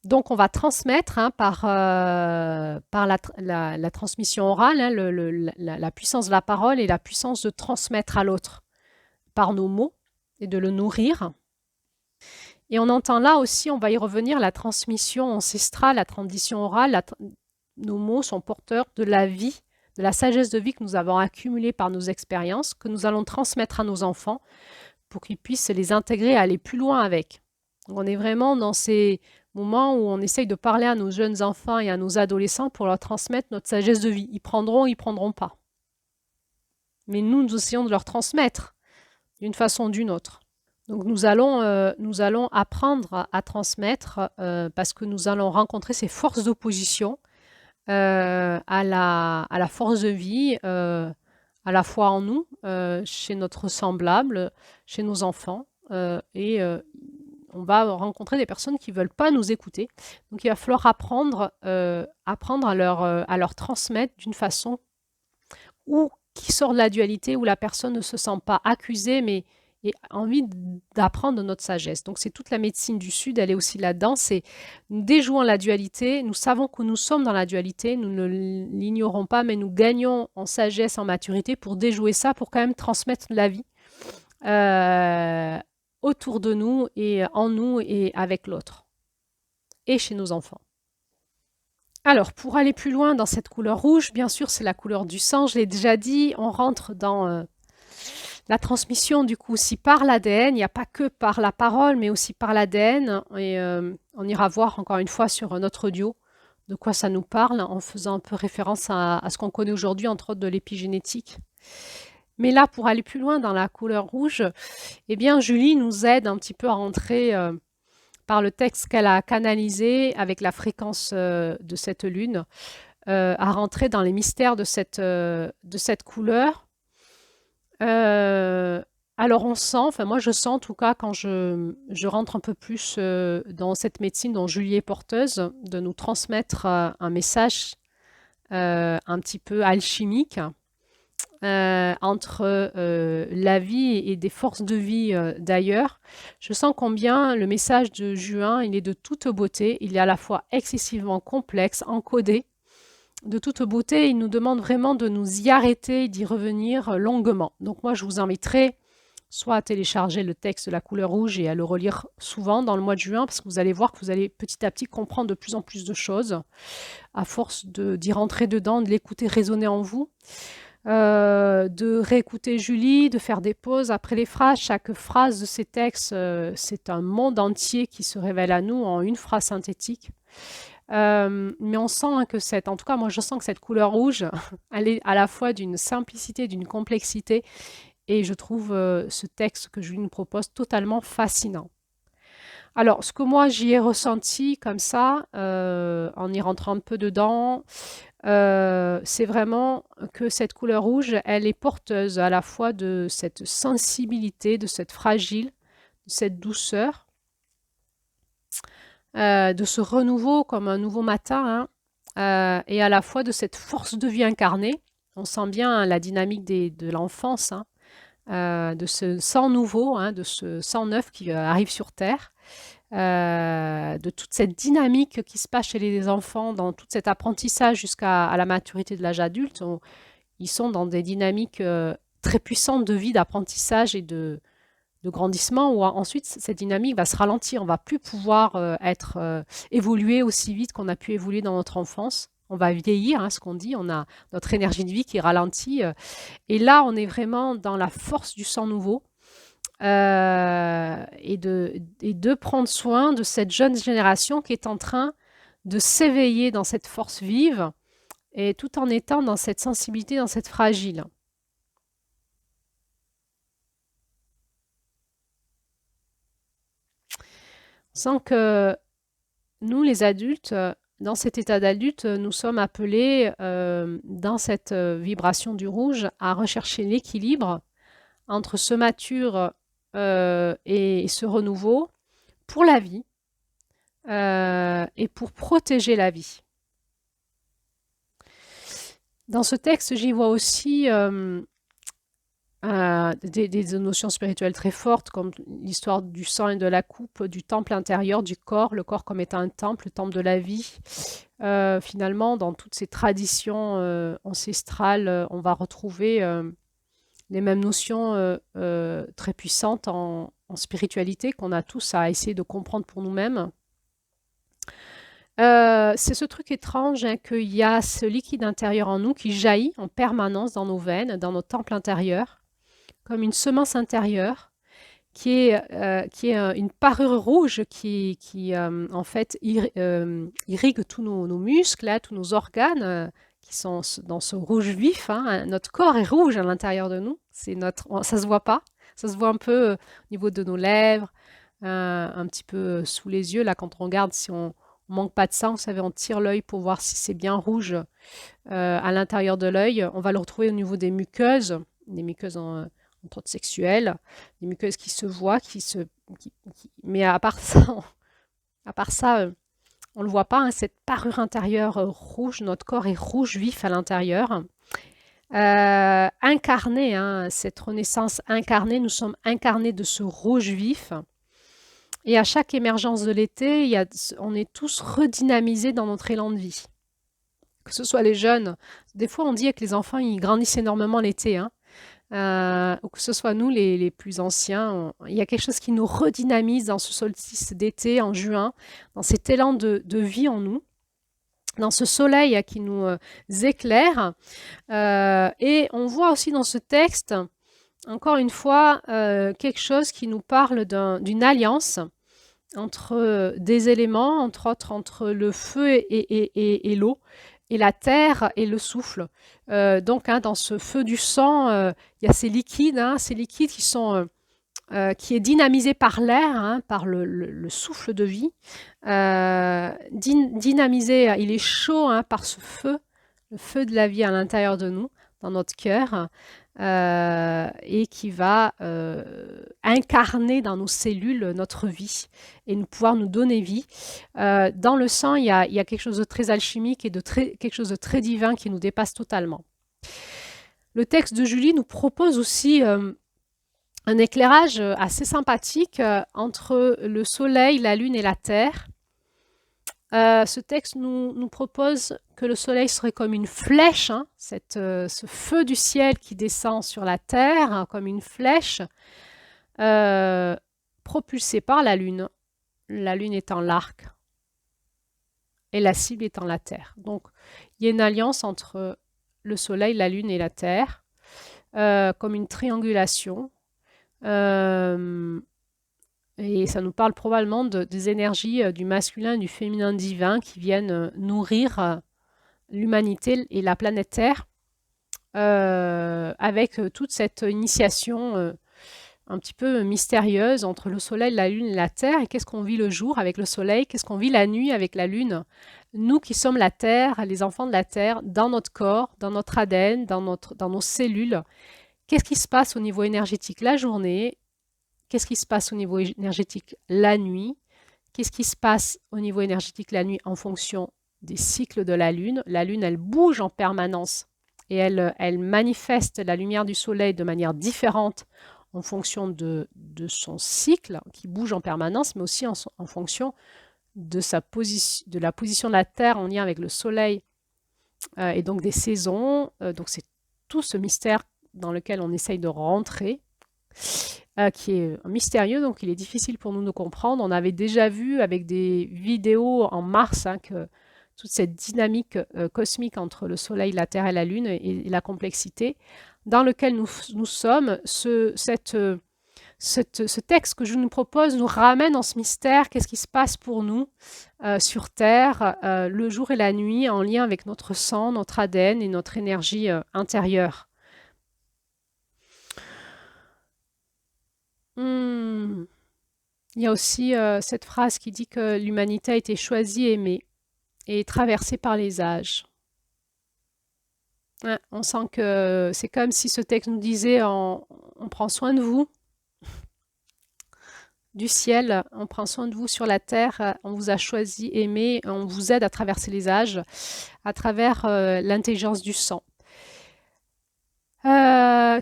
Donc, on va transmettre, hein, par la transmission orale, hein, la puissance de la parole et la puissance de transmettre à l'autre par nos mots et de le nourrir. Et on entend là aussi, on va y revenir, la transmission ancestrale, la tradition orale. Nos mots sont porteurs de la vie, de la sagesse de vie que nous avons accumulée par nos expériences, que nous allons transmettre à nos enfants pour qu'ils puissent les intégrer et aller plus loin avec. Donc on est vraiment dans ces moments où on essaye de parler à nos jeunes enfants et à nos adolescents pour leur transmettre notre sagesse de vie. Ils prendront pas. Mais nous essayons de leur transmettre d'une façon ou d'une autre. Donc nous allons apprendre à transmettre parce que nous allons rencontrer ces forces d'opposition à la force de vie, à la fois en nous, chez notre semblable, chez nos enfants. Et on va rencontrer des personnes qui ne veulent pas nous écouter. Donc il va falloir apprendre à leur transmettre d'une façon qui sort de la dualité, où la personne ne se sent pas accusée, mais a envie d'apprendre de notre sagesse. Donc c'est toute la médecine du Sud, elle est aussi là-dedans. C'est nous déjouons la dualité, nous savons que nous sommes dans la dualité, nous ne l'ignorons pas, mais nous gagnons en sagesse, en maturité pour déjouer ça, pour quand même transmettre la vie autour de nous et en nous et avec l'autre et chez nos enfants. Alors, pour aller plus loin dans cette couleur rouge, bien sûr, c'est la couleur du sang, je l'ai déjà dit, on rentre dans la transmission, du coup, aussi par l'ADN. Il n'y a pas que par la parole, mais aussi par l'ADN. Et on ira voir encore une fois sur notre audio de quoi ça nous parle, en faisant un peu référence à ce qu'on connaît aujourd'hui, entre autres de l'épigénétique. Mais là, pour aller plus loin dans la couleur rouge, eh bien, Julie nous aide un petit peu à rentrer par le texte qu'elle a canalisé avec la fréquence de cette lune, à rentrer dans les mystères de cette couleur. Alors on sent, enfin moi je sens en tout cas quand je rentre un peu plus dans cette médecine dont Julie est porteuse, de nous transmettre un message un petit peu alchimique entre la vie et des forces de vie d'ailleurs. Je sens combien le message de juin, il est de toute beauté, il est à la fois excessivement complexe, encodé, de toute beauté, il nous demande vraiment de nous y arrêter, d'y revenir longuement. Donc moi, je vous inviterai soit à télécharger le texte de la couleur rouge et à le relire souvent dans le mois de juin, parce que vous allez voir que vous allez petit à petit comprendre de plus en plus de choses, à force d'y rentrer dedans, de l'écouter résonner en vous, de réécouter Julie, de faire des pauses après les phrases. Chaque phrase de ces textes, c'est un monde entier qui se révèle à nous en une phrase synthétique. Mais on sent que en tout cas, moi je sens que cette couleur rouge, elle est à la fois d'une simplicité, d'une complexité, et je trouve ce texte que Julie nous propose totalement fascinant. Alors, ce que moi j'y ai ressenti comme ça, en y rentrant un peu dedans, c'est vraiment que cette couleur rouge, elle est porteuse à la fois de cette sensibilité, de cette fragile, de cette douceur, de ce renouveau comme un nouveau matin, hein, et à la fois de cette force de vie incarnée. On sent bien hein, la dynamique de l'enfance, hein, de ce sang nouveau, hein, de ce sang neuf qui arrive sur Terre, de toute cette dynamique qui se passe chez les enfants, dans tout cet apprentissage jusqu'à la maturité de l'âge adulte. Ils sont dans des dynamiques très puissantes de vie, d'apprentissage et de grandissement où ensuite cette dynamique va se ralentir. On ne va plus pouvoir évoluer aussi vite qu'on a pu évoluer dans notre enfance. On va vieillir, hein, ce qu'on dit. On a notre énergie de vie qui ralentit. Et là, on est vraiment dans la force du sang nouveau et de prendre soin de cette jeune génération qui est en train de s'éveiller dans cette force vive et tout en étant dans cette sensibilité, dans cette fragile. On sent que nous, les adultes, dans cet état d'adulte, nous sommes appelés, dans cette vibration du rouge, à rechercher l'équilibre entre ce mature et ce renouveau pour la vie et pour protéger la vie. Dans ce texte, j'y vois aussi des notions spirituelles très fortes, comme l'histoire du sang et de la coupe, du temple intérieur, du corps, le corps comme étant un temple, le temple de la vie. Finalement, dans toutes ces traditions ancestrales, on va retrouver les mêmes notions très puissantes en spiritualité qu'on a tous à essayer de comprendre pour nous-mêmes. C'est ce truc étrange hein, qu'il y a ce liquide intérieur en nous qui jaillit en permanence dans nos veines, dans nos temples intérieurs, comme une semence intérieure qui est une parure rouge qui en fait irrigue tous nos muscles, là, tous nos organes qui sont dans ce rouge vif. Hein. Notre corps est rouge à l'intérieur de nous, ça se voit pas, ça se voit un peu au niveau de nos lèvres, un petit peu sous les yeux, là quand on regarde si on manque pas de sang, vous savez, on tire l'œil pour voir si c'est bien rouge à l'intérieur de l'œil. On va le retrouver au niveau des muqueuses entre autres sexuelles, des muqueuses qui se voient, mais à part ça, on ne le voit pas, hein, cette parure intérieure rouge, notre corps est rouge vif à l'intérieur. Incarné, hein, cette renaissance incarnée, nous sommes incarnés de ce rouge vif. Et à chaque émergence de l'été, on est tous redynamisés dans notre élan de vie. Que ce soit les jeunes, des fois on dit que les enfants ils grandissent énormément l'été, hein. Ou que ce soit nous les plus anciens, il y a quelque chose qui nous redynamise dans ce solstice d'été en juin, dans cet élan de vie en nous, dans ce soleil qui nous éclaire. Et on voit aussi dans ce texte, encore une fois, quelque chose qui nous parle d'une alliance entre des éléments, entre autres entre le feu et l'eau, et la terre et le souffle. Donc, hein, dans ce feu du sang, il y a ces liquides qui est dynamisé par l'air, hein, par le souffle de vie, dynamisé, il est chaud, hein, par ce feu, le feu de la vie à l'intérieur de nous, dans notre cœur, et qui va incarner dans nos cellules notre vie et pouvoir nous donner vie. Dans le sang, il y a quelque chose de très alchimique et quelque chose de très divin qui nous dépasse totalement. Le texte de Julie nous propose aussi un éclairage assez sympathique entre le soleil, la lune et la terre. Ce texte nous propose que le soleil serait comme une flèche, hein, ce feu du ciel qui descend sur la terre, hein, comme une flèche, propulsée par la lune étant l'arc et la cible étant la terre. Donc, il y a une alliance entre le soleil, la lune et la terre, comme une triangulation. Et ça nous parle probablement des énergies du masculin et du féminin divin qui viennent nourrir l'humanité et la planète Terre avec toute cette initiation un petit peu mystérieuse entre le soleil, la lune et la terre. Et qu'est-ce qu'on vit le jour avec le soleil? Qu'est-ce qu'on vit la nuit avec la lune? Nous qui sommes la terre, les enfants de la terre, dans notre corps, dans notre ADN, dans nos cellules, qu'est-ce qui se passe au niveau énergétique la journée? Qu'est-ce qui se passe au niveau énergétique la nuit? Qu'est-ce qui se passe au niveau énergétique la nuit en fonction des cycles de la Lune? La Lune, elle bouge en permanence et elle manifeste la lumière du Soleil de manière différente en fonction de son cycle qui bouge en permanence, mais aussi en fonction de la position de la Terre en lien avec le Soleil et donc des saisons. Donc c'est tout ce mystère dans lequel on essaye de rentrer, qui est mystérieux, donc il est difficile pour nous de comprendre. On avait déjà vu avec des vidéos en mars, hein, que toute cette dynamique cosmique entre le Soleil, la Terre et la Lune et la complexité dans lequel nous sommes, ce texte que je nous propose nous ramène dans ce mystère. Qu'est-ce qui se passe pour nous sur Terre, le jour et la nuit, en lien avec notre sang, notre ADN et notre énergie intérieure. Il y a aussi cette phrase qui dit que l'humanité a été choisie, aimée et traversée par les âges. Ouais, on sent que c'est comme si ce texte nous disait on prend soin de vous du ciel, on prend soin de vous sur la terre, on vous a choisi, aimé, on vous aide à traverser les âges à travers l'intelligence du sang.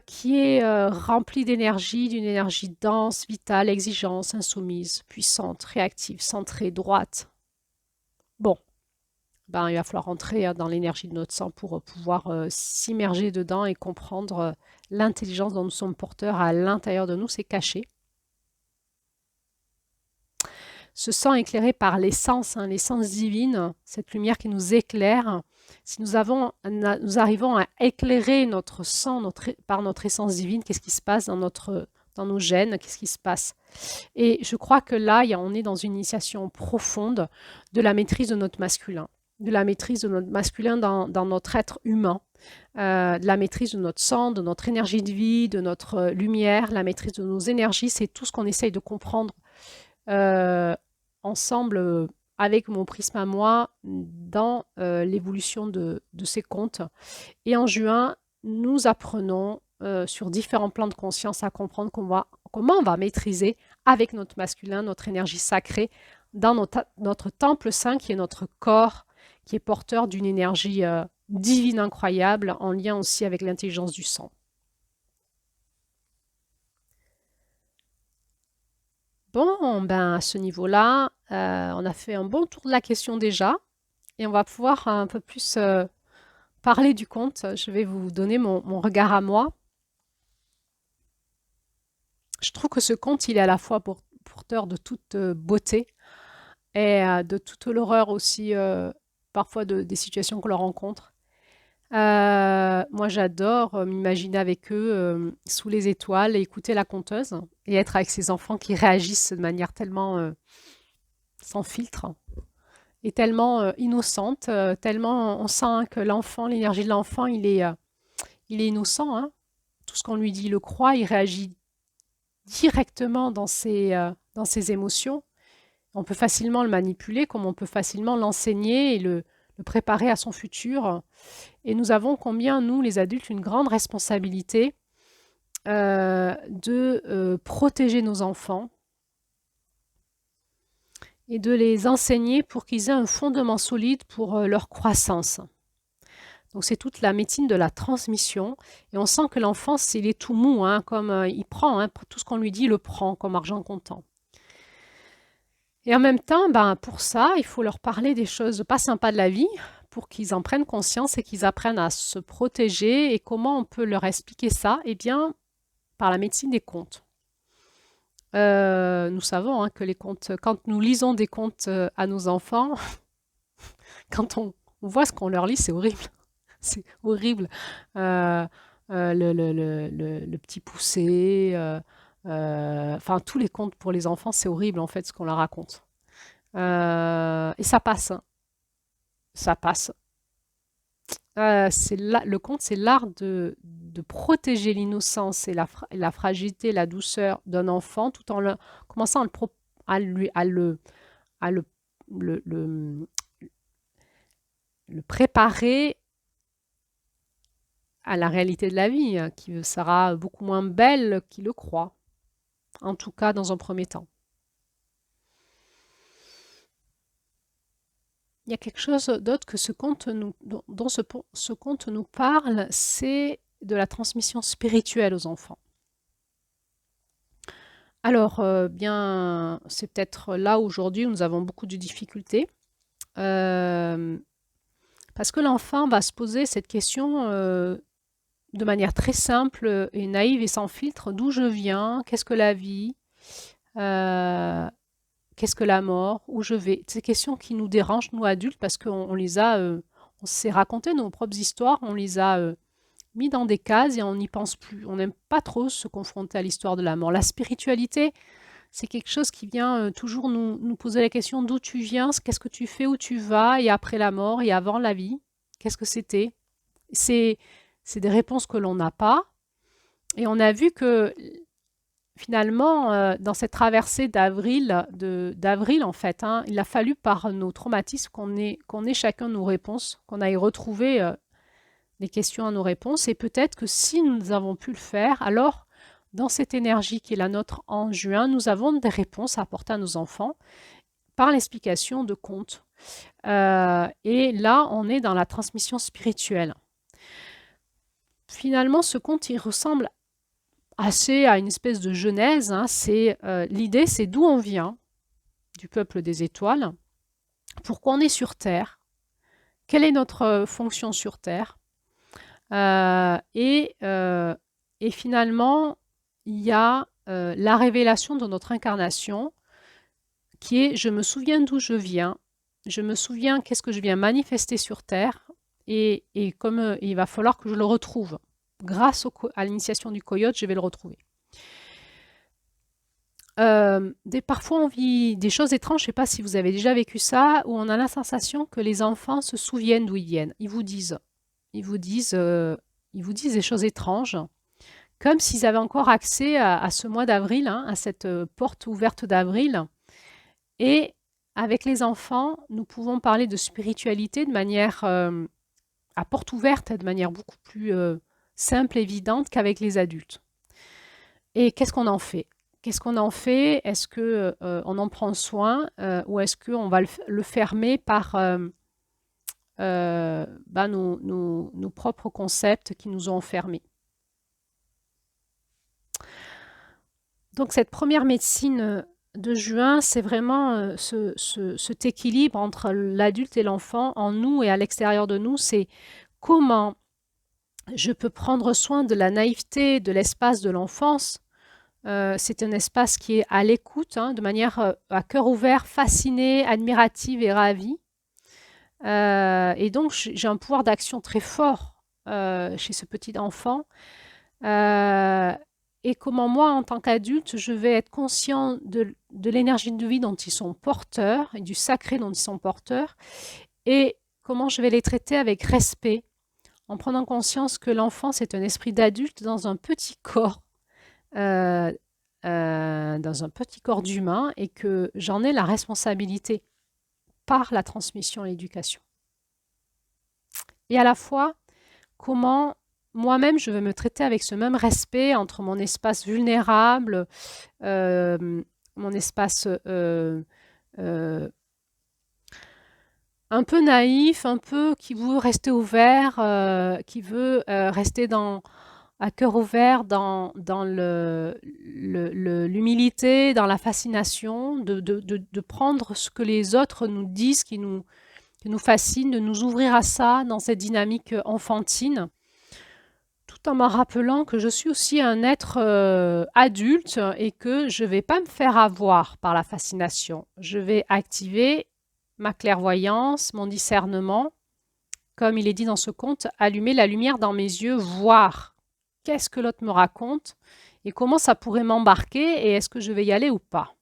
Qui est remplie d'énergie, d'une énergie dense, vitale, exigeante, insoumise, puissante, réactive, centrée, droite. Bon, ben, il va falloir rentrer dans l'énergie de notre sang pour pouvoir s'immerger dedans et comprendre l'intelligence dont nous sommes porteurs à l'intérieur de nous, c'est caché. Ce sang éclairé par l'essence, hein, l'essence divine, cette lumière qui nous éclaire, si nous arrivons à éclairer notre sang par notre essence divine, qu'est-ce qui se passe dans nos gènes, qu'est-ce qui se passe? Et je crois que là, on est dans une initiation profonde de la maîtrise de notre masculin, de la maîtrise de notre masculin dans notre être humain, de la maîtrise de notre sang, de notre énergie de vie, de notre lumière, la maîtrise de nos énergies, c'est tout ce qu'on essaye de comprendre ensemble avec mon prisme à moi dans l'évolution de ces contes. Et en juin, nous apprenons sur différents plans de conscience à comprendre comment on va maîtriser avec notre masculin, notre énergie sacrée, dans notre temple saint qui est notre corps, qui est porteur d'une énergie divine incroyable, en lien aussi avec l'intelligence du sang. Bon, ben à ce niveau-là, on a fait un bon tour de la question déjà, et on va pouvoir un peu plus parler du conte. Je vais vous donner mon regard à moi. Je trouve que ce conte, il est à la fois porteur de toute beauté et de toute l'horreur aussi, parfois des situations que l'on rencontre. Moi, j'adore m'imaginer avec eux sous les étoiles et écouter la conteuse et être avec ces enfants qui réagissent de manière tellement sans filtre est tellement innocente, tellement on sent que l'enfant, l'énergie de l'enfant, il est innocent, hein. Tout ce qu'on lui dit, il le croit, il réagit directement dans ses émotions. On peut facilement le manipuler, comme on peut facilement l'enseigner et le préparer à son futur. Et nous avons combien, nous, les adultes, une grande responsabilité de protéger nos enfants et de les enseigner pour qu'ils aient un fondement solide pour leur croissance. Donc c'est toute la médecine de la transmission et on sent que l'enfant, il est tout mou, hein, comme il prend, hein, tout ce qu'on lui dit, il le prend comme argent comptant. Et en même temps, ben, pour ça, il faut leur parler des choses pas sympas de la vie pour qu'ils en prennent conscience et qu'ils apprennent à se protéger. Et comment on peut leur expliquer ça? Eh bien, par la médecine des contes. Nous savons hein, que les contes, quand nous lisons des contes à nos enfants, quand on voit ce qu'on leur lit, c'est horrible. C'est horrible. Euh, le petit poussé, enfin tous les contes pour les enfants, c'est horrible en fait ce qu'on leur raconte. Et ça passe, hein. Ça passe. Le conte, c'est l'art de protéger l'innocence et la fragilité, la douceur d'un enfant tout en commençant à à le, le, le- le préparer à la réalité de la vie, hein, qui sera beaucoup moins belle qu'il le croit, en tout cas dans un premier temps. Il y a quelque chose d'autre que dont ce conte nous parle, c'est de la transmission spirituelle aux enfants. Alors, bien, c'est peut-être là aujourd'hui où nous avons beaucoup de difficultés, euh, parce que l'enfant va se poser cette question de manière très simple et naïve et sans filtre, d'où je viens, qu'est-ce que la vie, euh, qu'est-ce que la mort, où je vais. Ces questions qui nous dérangent, nous adultes, parce qu'on les a, on s'est raconté nos propres histoires, on les a mis dans des cases et on n'y pense plus. On n'aime pas trop se confronter à l'histoire de la mort. La spiritualité, c'est quelque chose qui vient toujours nous poser la question d'où tu viens, qu'est-ce que tu fais, où tu vas, et après la mort, et avant la vie, qu'est-ce que c'était? C'est, c'est des réponses que l'on n'a pas. Et on a vu que finalement, dans cette traversée d'avril en fait, hein, il a fallu par nos traumatismes qu'on ait chacun nos réponses, qu'on aille retrouver les questions à nos réponses. Et peut-être que si nous avons pu le faire, alors dans cette énergie qui est la nôtre en juin, nous avons des réponses à apporter à nos enfants par l'explication de contes. Et là, on est dans la transmission spirituelle. Finalement, ce conte, il ressemble assez à une espèce de genèse. Hein. L'idée, c'est d'où on vient, du peuple des étoiles, pourquoi on est sur Terre, quelle est notre fonction sur Terre. Euh, et, euh, et finalement, il y a la révélation de notre incarnation qui est je me souviens d'où je viens, je me souviens qu'est-ce que je viens manifester sur Terre et comme il va falloir que je le retrouve. Grâce à l'initiation du coyote, je vais le retrouver. Parfois, on vit des choses étranges, je ne sais pas si vous avez déjà vécu ça, où on a la sensation que les enfants se souviennent d'où ils viennent. Ils vous disent, ils vous disent des choses étranges, comme s'ils avaient encore accès à ce mois d'avril, hein, à cette porte ouverte d'avril. Et avec les enfants, nous pouvons parler de spiritualité de manière à porte ouverte, de manière beaucoup plus simple, évidente qu'avec les adultes. Et qu'est-ce qu'on en fait? Qu'est-ce qu'on en fait? Est-ce que on en prend soin ou est-ce qu'on va le fermer par nos propres concepts qui nous ont enfermés? Donc cette première médecine de juin, c'est vraiment cet équilibre entre l'adulte et l'enfant, en nous et à l'extérieur de nous. C'est comment je peux prendre soin de la naïveté, de l'espace de l'enfance. C'est un espace qui est à l'écoute, hein, de manière à cœur ouvert, fasciné, admirative et ravie. Et donc, j'ai un pouvoir d'action très fort chez ce petit enfant. Euh, et comment moi, en tant qu'adulte, je vais être conscient de l'énergie de vie dont ils sont porteurs et du sacré dont ils sont porteurs et comment je vais les traiter avec respect en prenant conscience que l'enfant, c'est un esprit d'adulte dans un petit corps, dans un petit corps d'humain et que j'en ai la responsabilité par la transmission et l'éducation. Et à la fois, comment moi-même je vais me traiter avec ce même respect entre mon espace vulnérable, mon espace un peu naïf, un peu qui veut rester ouvert, qui veut rester à cœur ouvert dans l'humilité, dans la fascination, de prendre ce que les autres nous disent, qui nous fascine, de nous ouvrir à ça dans cette dynamique enfantine, tout en me rappelant que je suis aussi un être adulte et que je ne vais pas me faire avoir par la fascination. Je vais activer ma clairvoyance, mon discernement, comme il est dit dans ce conte, allumer la lumière dans mes yeux, voir qu'est-ce que l'autre me raconte et comment ça pourrait m'embarquer et est-ce que je vais y aller ou pas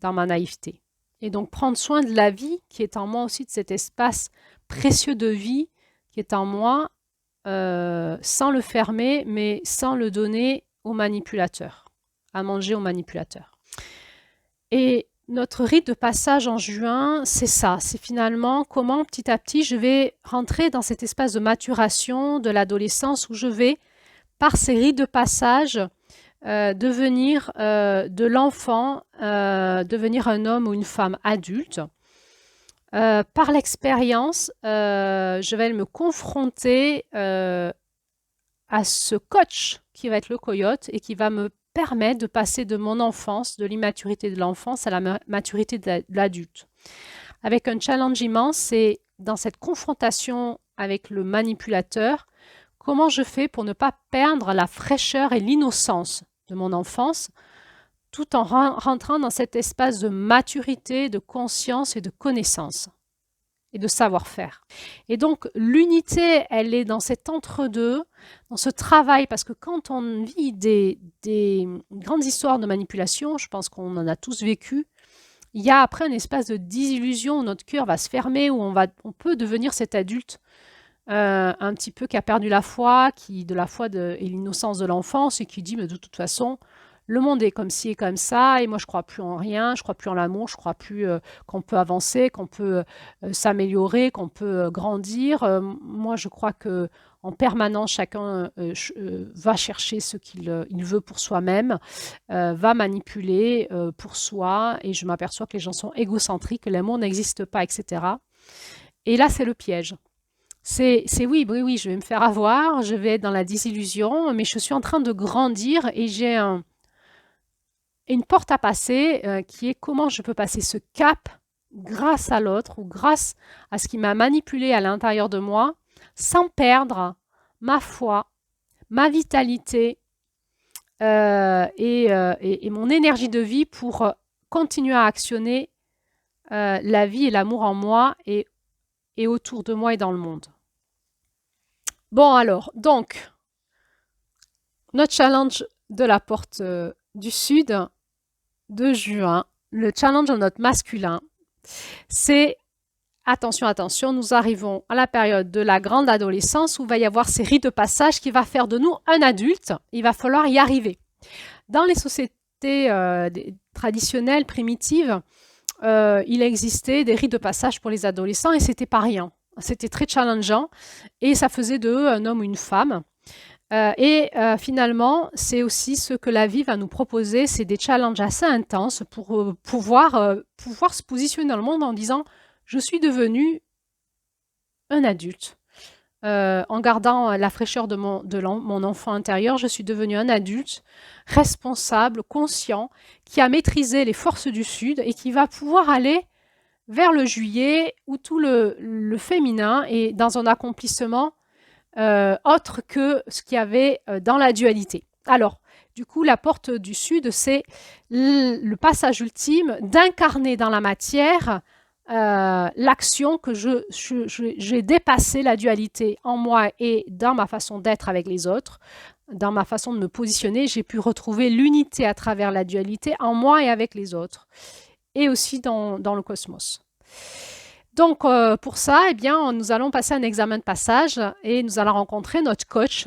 dans ma naïveté. Et donc prendre soin de la vie qui est en moi aussi, de cet espace précieux de vie qui est en moi, sans le fermer, mais sans le donner au manipulateur, à manger au manipulateur. Et notre rite de passage en juin, c'est ça, c'est finalement comment petit à petit je vais rentrer dans cet espace de maturation de l'adolescence où je vais, par ces rites de passage, devenir de l'enfant, devenir un homme ou une femme adulte. Par l'expérience, je vais me confronter à ce coach qui va être le coyote et qui va me permettre de passer de mon enfance, de l'immaturité de l'enfance à la maturité de l'adulte. Avec un challenge immense, c'est dans cette confrontation avec le manipulateur, comment je fais pour ne pas perdre la fraîcheur et l'innocence de mon enfance, tout en rentrant dans cet espace de maturité, de conscience et de connaissance et de savoir-faire. Et donc, l'unité, elle est dans cet entre-deux, dans ce travail, parce que quand on vit des grandes histoires de manipulation, je pense qu'on en a tous vécu, il y a après un espace de désillusion où notre cœur va se fermer, où on peut devenir cet adulte un petit peu qui a perdu la foi, de la foi et l'innocence de l'enfance, et qui dit, mais de toute façon, le monde est comme ci et comme ça, et moi je crois plus en rien, je crois plus en l'amour, je crois plus qu'on peut avancer, qu'on peut s'améliorer, qu'on peut grandir. Moi je crois que en permanence chacun va chercher ce qu'il veut pour soi-même, va manipuler pour soi, et je m'aperçois que les gens sont égocentriques, que l'amour n'existe pas, etc. Et là c'est le piège. C'est oui, je vais me faire avoir, je vais être dans la désillusion, mais je suis en train de grandir et j'ai une porte à passer qui est comment je peux passer ce cap grâce à l'autre ou grâce à ce qui m'a manipulé à l'intérieur de moi sans perdre ma foi, ma vitalité et mon énergie de vie pour continuer à actionner la vie et l'amour en moi et autour de moi et dans le monde. Bon alors, donc, notre challenge de la porte du Sud de juin, le challenge de notre masculin, c'est attention, attention, nous arrivons à la période de la grande adolescence où il va y avoir ces rites de passage qui va faire de nous un adulte. Il va falloir y arriver. Dans les sociétés traditionnelles, primitives, il existait des rites de passage pour les adolescents et c'était pas rien. C'était très challengeant et ça faisait d'eux un homme ou une femme. Finalement, c'est aussi ce que la vie va nous proposer, c'est des challenges assez intenses pour pouvoir se positionner dans le monde en disant « je suis devenu un adulte ». En gardant la fraîcheur de mon enfant intérieur, je suis devenu un adulte responsable, conscient, qui a maîtrisé les forces du Sud et qui va pouvoir aller vers le juillet où tout le féminin est dans un accomplissement autre que ce qu'il y avait dans la dualité. Alors, du coup, la porte du Sud, c'est le passage ultime d'incarner dans la matière l'action que j'ai dépassé la dualité en moi et dans ma façon d'être avec les autres, dans ma façon de me positionner, j'ai pu retrouver l'unité à travers la dualité en moi et avec les autres, et aussi dans le cosmos. Donc, pour ça, eh bien, nous allons passer un examen de passage et nous allons rencontrer notre coach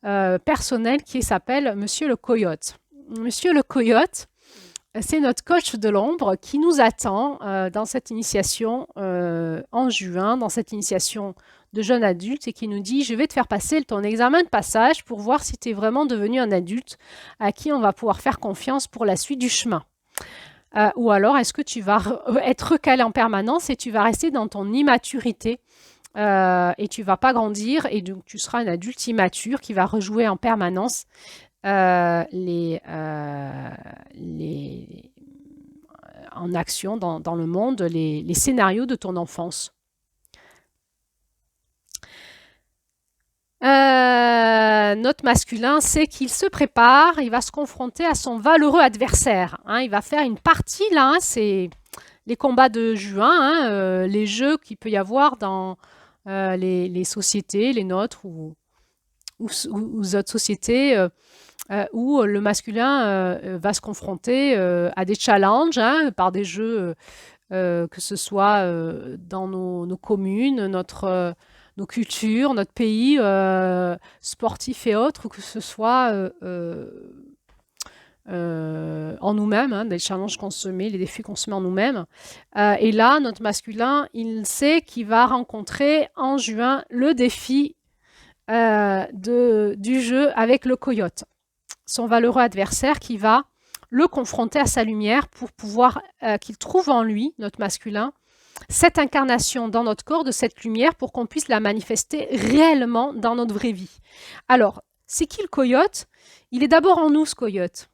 personnel qui s'appelle Monsieur le Coyote. Monsieur le Coyote, c'est notre coach de l'ombre qui nous attend dans cette initiation en juin, dans cette initiation de jeune adulte, et qui nous dit « Je vais te faire passer ton examen de passage pour voir si tu es vraiment devenu un adulte à qui on va pouvoir faire confiance pour la suite du chemin. Ou alors, est-ce que tu vas être recalé en permanence et tu vas rester dans ton immaturité et tu ne vas pas grandir, et donc tu seras un adulte immature qui va rejouer en permanence en action dans le monde les scénarios de ton enfance. Notre masculin sait qu'il se prépare, il va se confronter à son valeureux adversaire. Hein, il va faire une partie, là, hein, c'est les combats de juin, hein, les jeux qu'il peut y avoir dans les sociétés, les nôtres ou autres sociétés, où le masculin va se confronter à des challenges, hein, par des jeux, que ce soit dans nos communes, nos cultures, notre pays, sportif et autres, ou que ce soit en nous-mêmes, hein, des challenges qu'on se met, les défis qu'on se met en nous-mêmes. Et là, notre masculin, il sait qu'il va rencontrer en juin le défi du jeu avec le coyote, son valeureux adversaire qui va le confronter à sa lumière pour pouvoir qu'il trouve en lui, notre masculin, cette incarnation dans notre corps de cette lumière pour qu'on puisse la manifester réellement dans notre vraie vie. Alors, c'est qui le coyote? Il est d'abord en nous, ce coyote.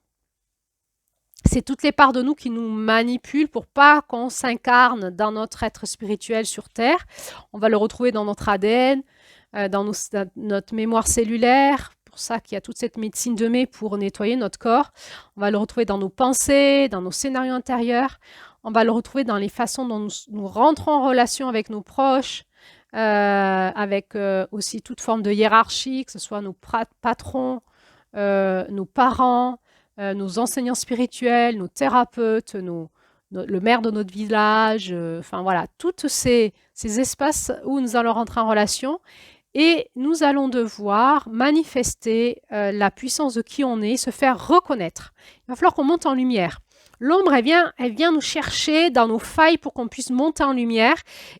C'est toutes les parts de nous qui nous manipulent pour pas qu'on s'incarne dans notre être spirituel sur Terre. On va le retrouver dans notre ADN, dans notre mémoire cellulaire. Pour ça qu'il y a toute cette médecine de mai pour nettoyer notre corps. On va le retrouver dans nos pensées, dans nos scénarios intérieurs. On va le retrouver dans les façons dont nous rentrons en relation avec nos proches, avec aussi toute forme de hiérarchie, que ce soit nos patrons, nos parents, nos enseignants spirituels, nos thérapeutes, le maire de notre village, enfin voilà, tous ces espaces où nous allons rentrer en relation. Et nous allons devoir manifester la puissance de qui on est, se faire reconnaître. Il va falloir qu'on monte en lumière. L'ombre, elle vient nous chercher dans nos failles pour qu'on puisse monter en lumière.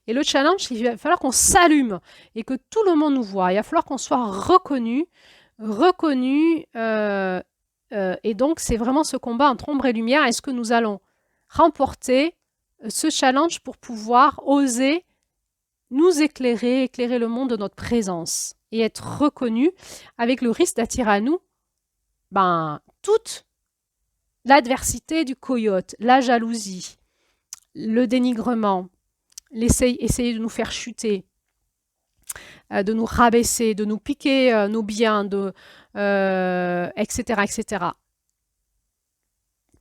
Et le challenge, il va falloir qu'on s'allume et que tout le monde nous voit. Il va falloir qu'on soit reconnu. Et donc, c'est vraiment ce combat entre ombre et lumière. Est-ce que nous allons remporter ce challenge pour pouvoir oser nous éclairer le monde de notre présence et être reconnu, avec le risque d'attirer à nous toute l'adversité du coyote, la jalousie, le dénigrement, essayer de nous faire chuter, de nous rabaisser, de nous piquer nos biens, etc., etc.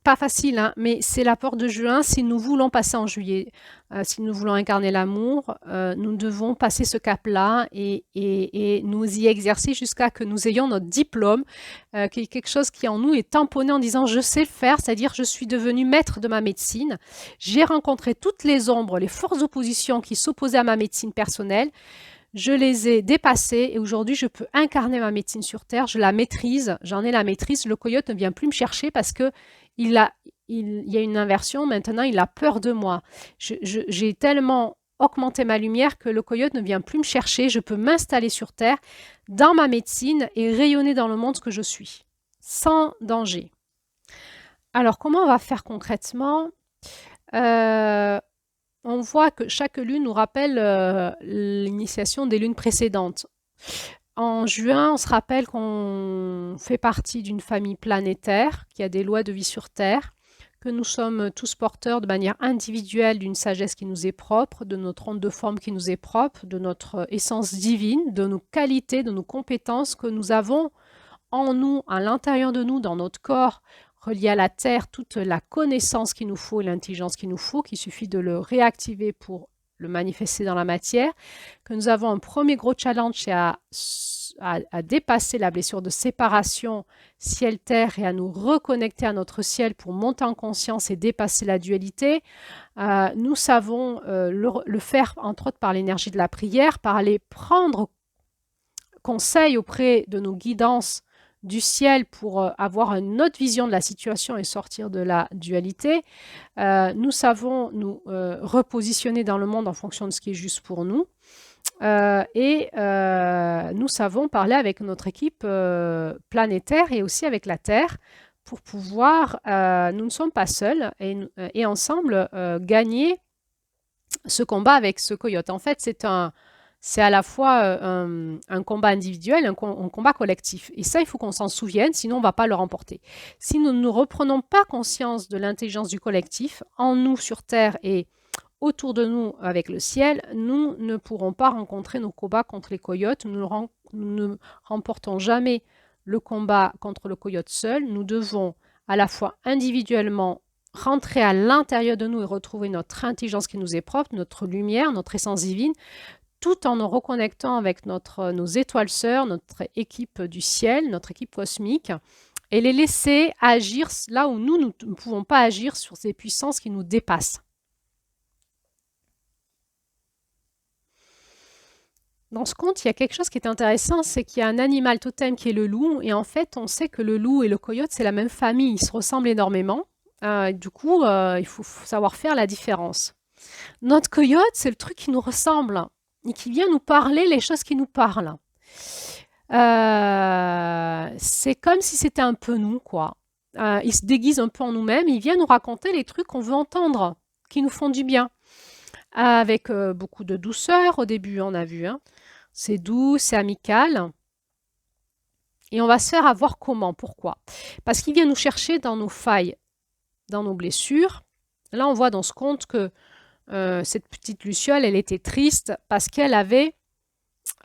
Pas facile, hein, mais c'est la porte de juin. Si nous voulons passer en juillet, si nous voulons incarner l'amour, nous devons passer ce cap-là et nous y exercer jusqu'à que nous ayons notre diplôme, qui est quelque chose qui en nous est tamponné en disant « je sais le faire », c'est-à-dire « je suis devenu maître de ma médecine, j'ai rencontré toutes les ombres, les forces d'opposition qui s'opposaient à ma médecine personnelle, je les ai dépassées et aujourd'hui je peux incarner ma médecine sur Terre, je la maîtrise, j'en ai la maîtrise, le coyote ne vient plus me chercher parce que il y a une inversion, maintenant il a peur de moi. J'ai tellement augmenté ma lumière que le coyote ne vient plus me chercher, je peux m'installer sur Terre dans ma médecine et rayonner dans le monde ce que je suis, sans danger. Alors comment on va faire concrètement? On voit que chaque lune nous rappelle l'initiation des lunes précédentes. En juin, on se rappelle qu'on fait partie d'une famille planétaire, qui a des lois de vie sur Terre, que nous sommes tous porteurs de manière individuelle d'une sagesse qui nous est propre, de notre onde de forme qui nous est propre, de notre essence divine, de nos qualités, de nos compétences que nous avons en nous, à l'intérieur de nous, dans notre corps, relié à la Terre, toute la connaissance qu'il nous faut et l'intelligence qu'il nous faut, qu'il suffit de le réactiver pour le manifester dans la matière, que nous avons un premier gros challenge, c'est à dépasser la blessure de séparation ciel-terre et à nous reconnecter à notre ciel pour monter en conscience et dépasser la dualité. Nous savons le faire, entre autres, par l'énergie de la prière, par aller prendre conseil auprès de nos guidances du ciel pour avoir une autre vision de la situation et sortir de la dualité. Nous savons nous repositionner dans le monde en fonction de ce qui est juste pour nous. Nous savons parler avec notre équipe planétaire et aussi avec la Terre pour pouvoir, nous ne sommes pas seuls et ensemble gagner ce combat avec ce coyote. En fait, c'est à la fois un combat individuel et un combat collectif. Et ça, il faut qu'on s'en souvienne, sinon on ne va pas le remporter. Si nous ne reprenons pas conscience de l'intelligence du collectif, en nous sur Terre et autour de nous avec le ciel, nous ne pourrons pas rencontrer nos combats contre les coyotes. Nous ne remportons jamais le combat contre le coyote seul. Nous devons à la fois individuellement rentrer à l'intérieur de nous et retrouver notre intelligence qui nous est propre, notre lumière, notre essence divine, tout en nous reconnectant avec nos étoiles sœurs, notre équipe du ciel, notre équipe cosmique, et les laisser agir là où nous ne pouvons pas agir sur ces puissances qui nous dépassent. Dans ce conte, il y a quelque chose qui est intéressant, c'est qu'il y a un animal totem qui est le loup, et en fait, on sait que le loup et le coyote, c'est la même famille, ils se ressemblent énormément. Du coup, il faut savoir faire la différence. Notre coyote, c'est le truc qui nous ressemble et qui vient nous parler les choses qui nous parlent. C'est comme si c'était un peu nous, quoi. Il se déguise un peu en nous-mêmes, il vient nous raconter les trucs qu'on veut entendre, qui nous font du bien. Avec beaucoup de douceur, au début, on a vu. Hein. C'est doux, c'est amical. Et on va se faire avoir comment, pourquoi? Parce qu'il vient nous chercher dans nos failles, dans nos blessures. Là, on voit dans ce conte que cette petite Luciole, elle était triste parce qu'elle avait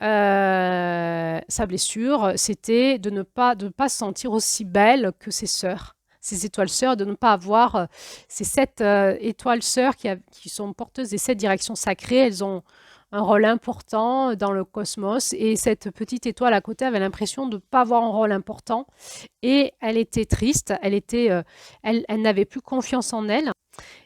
sa blessure, c'était de ne pas se sentir aussi belle que ses sœurs, ses étoiles sœurs, de ne pas avoir ces 7 étoiles sœurs qui sont porteuses des 7 directions sacrées. Elles ont un rôle important dans le cosmos et cette petite étoile à côté avait l'impression de ne pas avoir un rôle important et elle était triste, elle n'avait plus confiance en elle.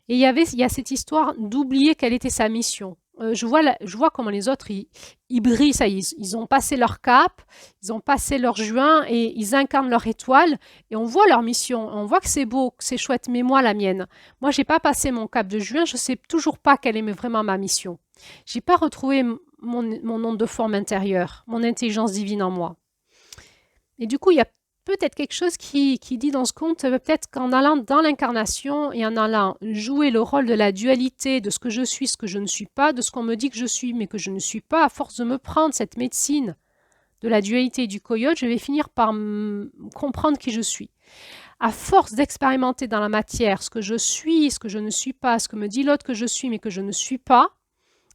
Et il y a cette histoire d'oublier quelle était sa mission. Je vois comment les autres, ils brillent, ça y est, ils ont passé leur cap, ils ont passé leur juin et ils incarnent leur étoile et on voit leur mission, on voit que c'est beau, que c'est chouette, mais moi, la mienne. Moi, j'ai pas passé mon cap de juin, je sais toujours pas quelle est vraiment ma mission. J'ai pas retrouvé mon onde de forme intérieure, mon intelligence divine en moi. Et du coup, il y a peut-être quelque chose qui dit dans ce conte, peut-être qu'en allant dans l'incarnation et en allant jouer le rôle de la dualité, de ce que je suis, ce que je ne suis pas, de ce qu'on me dit que je suis, mais que je ne suis pas, à force de me prendre cette médecine de la dualité du coyote, je vais finir par comprendre qui je suis. À force d'expérimenter dans la matière ce que je suis, ce que je ne suis pas, ce que me dit l'autre que je suis, mais que je ne suis pas,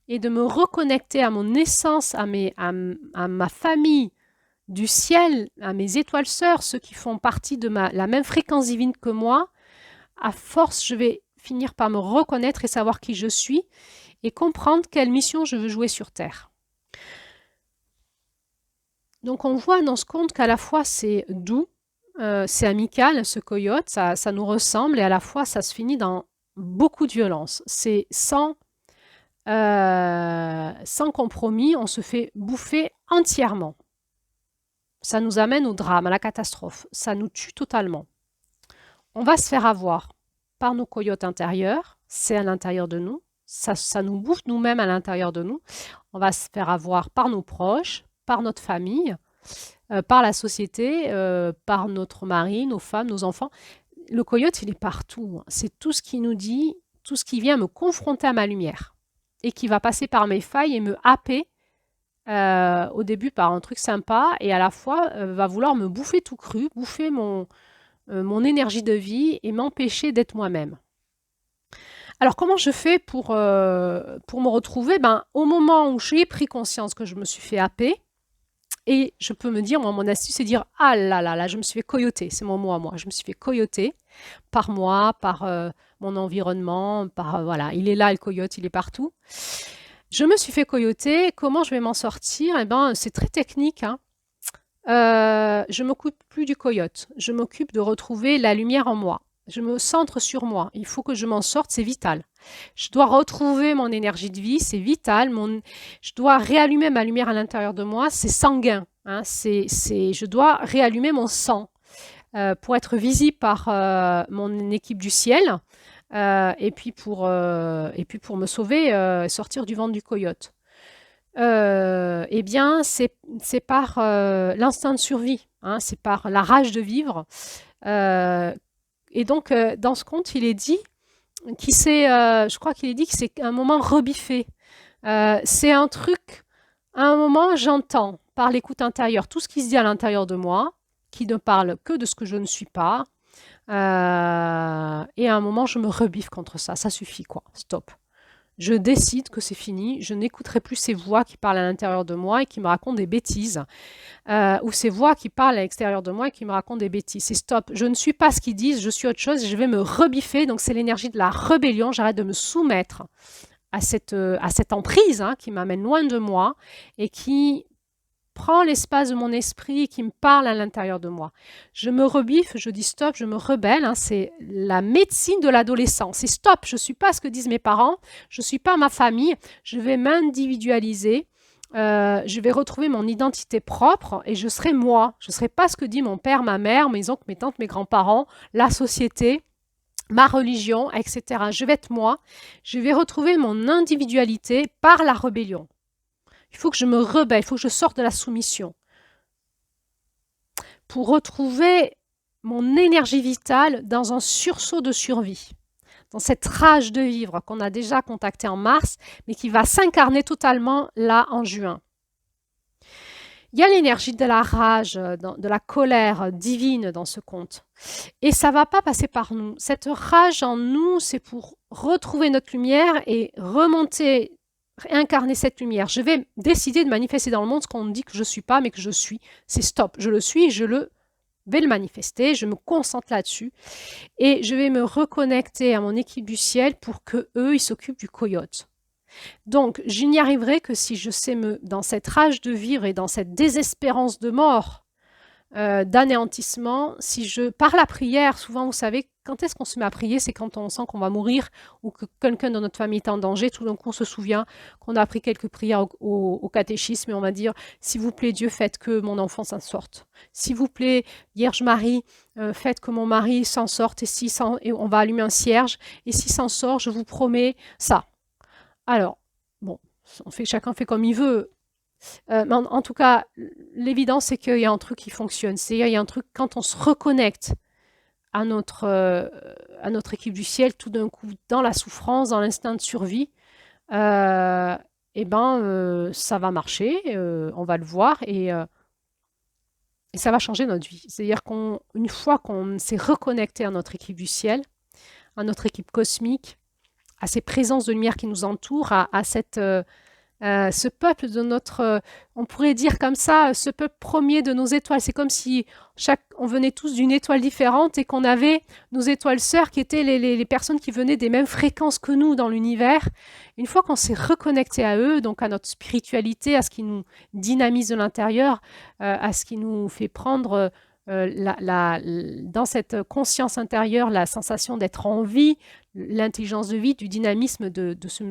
et de me reconnecter à mon essence, à ma famille, du ciel, à mes étoiles sœurs, ceux qui font partie de la même fréquence divine que moi, à force, je vais finir par me reconnaître et savoir qui je suis et comprendre quelle mission je veux jouer sur Terre. Donc on voit dans ce conte qu'à la fois c'est doux, c'est amical, ce coyote, ça nous ressemble et à la fois ça se finit dans beaucoup de violence. C'est sans compromis, on se fait bouffer entièrement. Ça nous amène au drame, à la catastrophe. Ça nous tue totalement. On va se faire avoir par nos coyotes intérieurs. C'est à l'intérieur de nous. Ça nous bouffe nous-mêmes à l'intérieur de nous. On va se faire avoir par nos proches, par notre famille, par la société, par notre mari, nos femmes, nos enfants. Le coyote, il est partout. C'est tout ce qui nous dit, tout ce qui vient me confronter à ma lumière et qui va passer par mes failles et me happer au début par un truc sympa et à la fois va vouloir me bouffer tout cru, bouffer mon énergie de vie et m'empêcher d'être moi-même. Alors comment je fais pour me retrouver? Au moment où j'ai pris conscience que je me suis fait happer, Et je peux me dire, moi, mon astuce, c'est dire, ah là là là, je me suis fait coyoter, c'est mon mot à moi, je me suis fait coyoter par moi, par mon environnement, par, voilà, il est là, le coyote, il est partout. Je me suis fait coyoter, comment je vais m'en sortir? Eh ben, c'est très technique, hein. Je m'occupe plus du coyote, je m'occupe de retrouver la lumière en moi. Je me centre sur moi, il faut que je m'en sorte, c'est vital. Je dois retrouver mon énergie de vie, c'est vital. Je dois réallumer ma lumière à l'intérieur de moi, c'est sanguin, hein, je dois réallumer mon sang pour être visible par mon équipe du ciel et puis pour me sauver, sortir du ventre du coyote. Eh bien, c'est par l'instinct de survie, hein, c'est par la rage de vivre. Euh, et donc, dans ce conte, il est dit je crois qu'il est dit que c'est un moment rebiffé. C'est un truc, à un moment, j'entends par l'écoute intérieure tout ce qui se dit à l'intérieur de moi, qui ne parle que de ce que je ne suis pas. Et à un moment, je me rebiffe contre ça. Ça suffit, quoi. Stop. Je décide que c'est fini, je n'écouterai plus ces voix qui parlent à l'intérieur de moi et qui me racontent des bêtises, ou ces voix qui parlent à l'extérieur de moi et qui me racontent des bêtises. C'est stop, je ne suis pas ce qu'ils disent, je suis autre chose, je vais me rebiffer, donc c'est l'énergie de la rébellion, j'arrête de me soumettre à cette emprise hein, qui m'amène loin de moi et qui prend l'espace de mon esprit et qui me parle à l'intérieur de moi. Je me rebiffe, je dis stop, je me rebelle. Hein, c'est la médecine de l'adolescence. C'est stop, je ne suis pas ce que disent mes parents, je ne suis pas ma famille, je vais m'individualiser, je vais retrouver mon identité propre et je serai moi. Je ne serai pas ce que dit mon père, ma mère, mes oncles, mes tantes, mes grands-parents, la société, ma religion, etc. Je vais être moi. Je vais retrouver mon individualité par la rébellion. Il faut que je me rebelle, il faut que je sorte de la soumission pour retrouver mon énergie vitale dans un sursaut de survie, dans cette rage de vivre qu'on a déjà contactée en mars, mais qui va s'incarner totalement là en juin. Il y a l'énergie de la rage, de la colère divine dans ce conte. Et ça ne va pas passer par nous. Cette rage en nous, c'est pour retrouver notre lumière et remonter incarner cette lumière. Je vais décider de manifester dans le monde ce qu'on me dit que je ne suis pas, mais que je suis. C'est stop. Je le suis et je vais le manifester. Je me concentre là-dessus. Et je vais me reconnecter à mon équipe du ciel pour qu'eux, ils s'occupent du coyote. Donc, je n'y arriverai que si je sais dans cette rage de vivre et dans cette désespérance de mort, d'anéantissement, par la prière, souvent, vous savez, quand est-ce qu'on se met à prier? C'est quand on sent qu'on va mourir ou que quelqu'un de notre famille est en danger. Tout d'un coup, on se souvient qu'on a appris quelques prières au catéchisme et on va dire « S'il vous plaît, Dieu, faites que mon enfant s'en sorte. S'il vous plaît, Vierge Marie, faites que mon mari s'en sorte et on va allumer un cierge. Et s'il s'en sort, je vous promets ça. » Alors, bon, chacun fait comme il veut. Mais en tout cas, l'évidence, c'est qu'il y a un truc qui fonctionne. C'est-à-dire, il y a un truc, quand on se reconnecte à notre équipe du ciel, tout d'un coup, dans la souffrance, dans l'instinct de survie, ça va marcher, on va le voir, et ça va changer notre vie. C'est-à-dire qu'une fois qu'on s'est reconnecté à notre équipe du ciel, à notre équipe cosmique, à ces présences de lumière qui nous entourent, à ce peuple de on pourrait dire comme ça, ce peuple premier de nos étoiles. C'est comme si on venait tous d'une étoile différente et qu'on avait nos étoiles sœurs qui étaient les personnes qui venaient des mêmes fréquences que nous dans l'univers. Une fois qu'on s'est reconnecté à eux, donc à notre spiritualité, à ce qui nous dynamise de l'intérieur, à ce qui nous fait prendre dans cette conscience intérieure la sensation d'être en vie, l'intelligence de vie, du dynamisme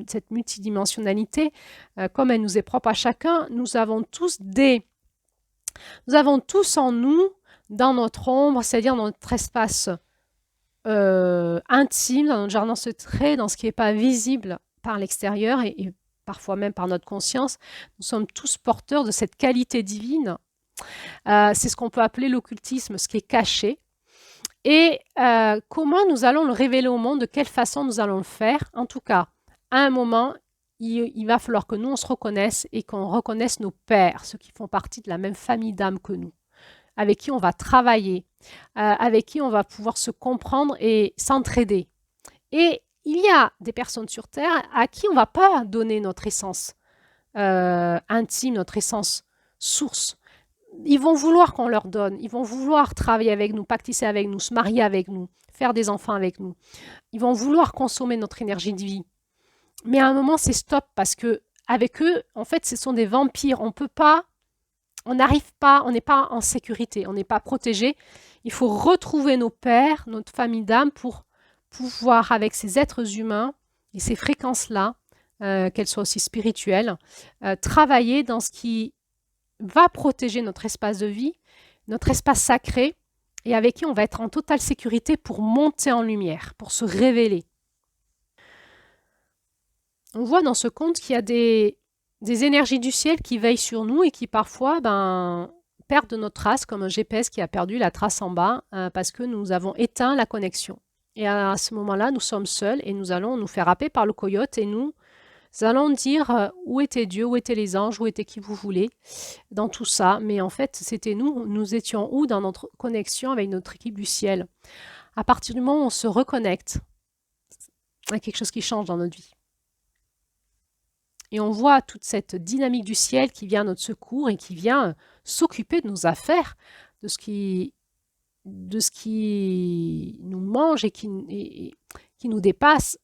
cette multidimensionnalité, comme elle nous est propre à chacun, nous avons tous en nous, dans notre ombre, c'est-à-dire dans notre espace intime, dans notre jardin secret, dans ce qui n'est pas visible par l'extérieur et parfois même par notre conscience, nous sommes tous porteurs de cette qualité divine. C'est ce qu'on peut appeler l'occultisme, ce qui est caché. Et comment nous allons le révéler au monde, de quelle façon nous allons le faire. En tout cas, à un moment, il va falloir que nous, on se reconnaisse et qu'on reconnaisse nos pères, ceux qui font partie de la même famille d'âme que nous, avec qui on va travailler, avec qui on va pouvoir se comprendre et s'entraider. Et il y a des personnes sur Terre à qui on ne va pas donner notre essence intime, notre essence source. ils vont vouloir qu'on leur donne, ils vont vouloir travailler avec nous, pactisser avec nous, se marier avec nous, faire des enfants avec nous. Ils vont vouloir consommer notre énergie de vie. Mais à un moment, c'est stop parce que avec eux, en fait, ce sont des vampires. On peut pas, on n'arrive pas, on n'est pas en sécurité, on n'est pas protégé. Il faut retrouver nos pères, notre famille d'âme pour pouvoir, avec ces êtres humains et ces fréquences-là, qu'elles soient aussi spirituelles, travailler dans ce qui va protéger notre espace de vie, notre espace sacré, et avec qui on va être en totale sécurité pour monter en lumière, pour se révéler. On voit dans ce conte qu'il y a des énergies du ciel qui veillent sur nous et qui parfois perdent notre trace, comme un GPS qui a perdu la trace en bas, parce que nous avons éteint la connexion. Et à ce moment-là, nous sommes seuls et nous allons nous faire happer par le coyote et nous allons dire où était Dieu, où étaient les anges, où était qui vous voulez dans tout ça. Mais en fait, c'était nous étions où dans notre connexion avec notre équipe du ciel. À partir du moment où on se reconnecte, il y a quelque chose qui change dans notre vie. Et on voit toute cette dynamique du ciel qui vient à notre secours et qui vient s'occuper de nos affaires, de ce qui nous mange et qui nous dépasse.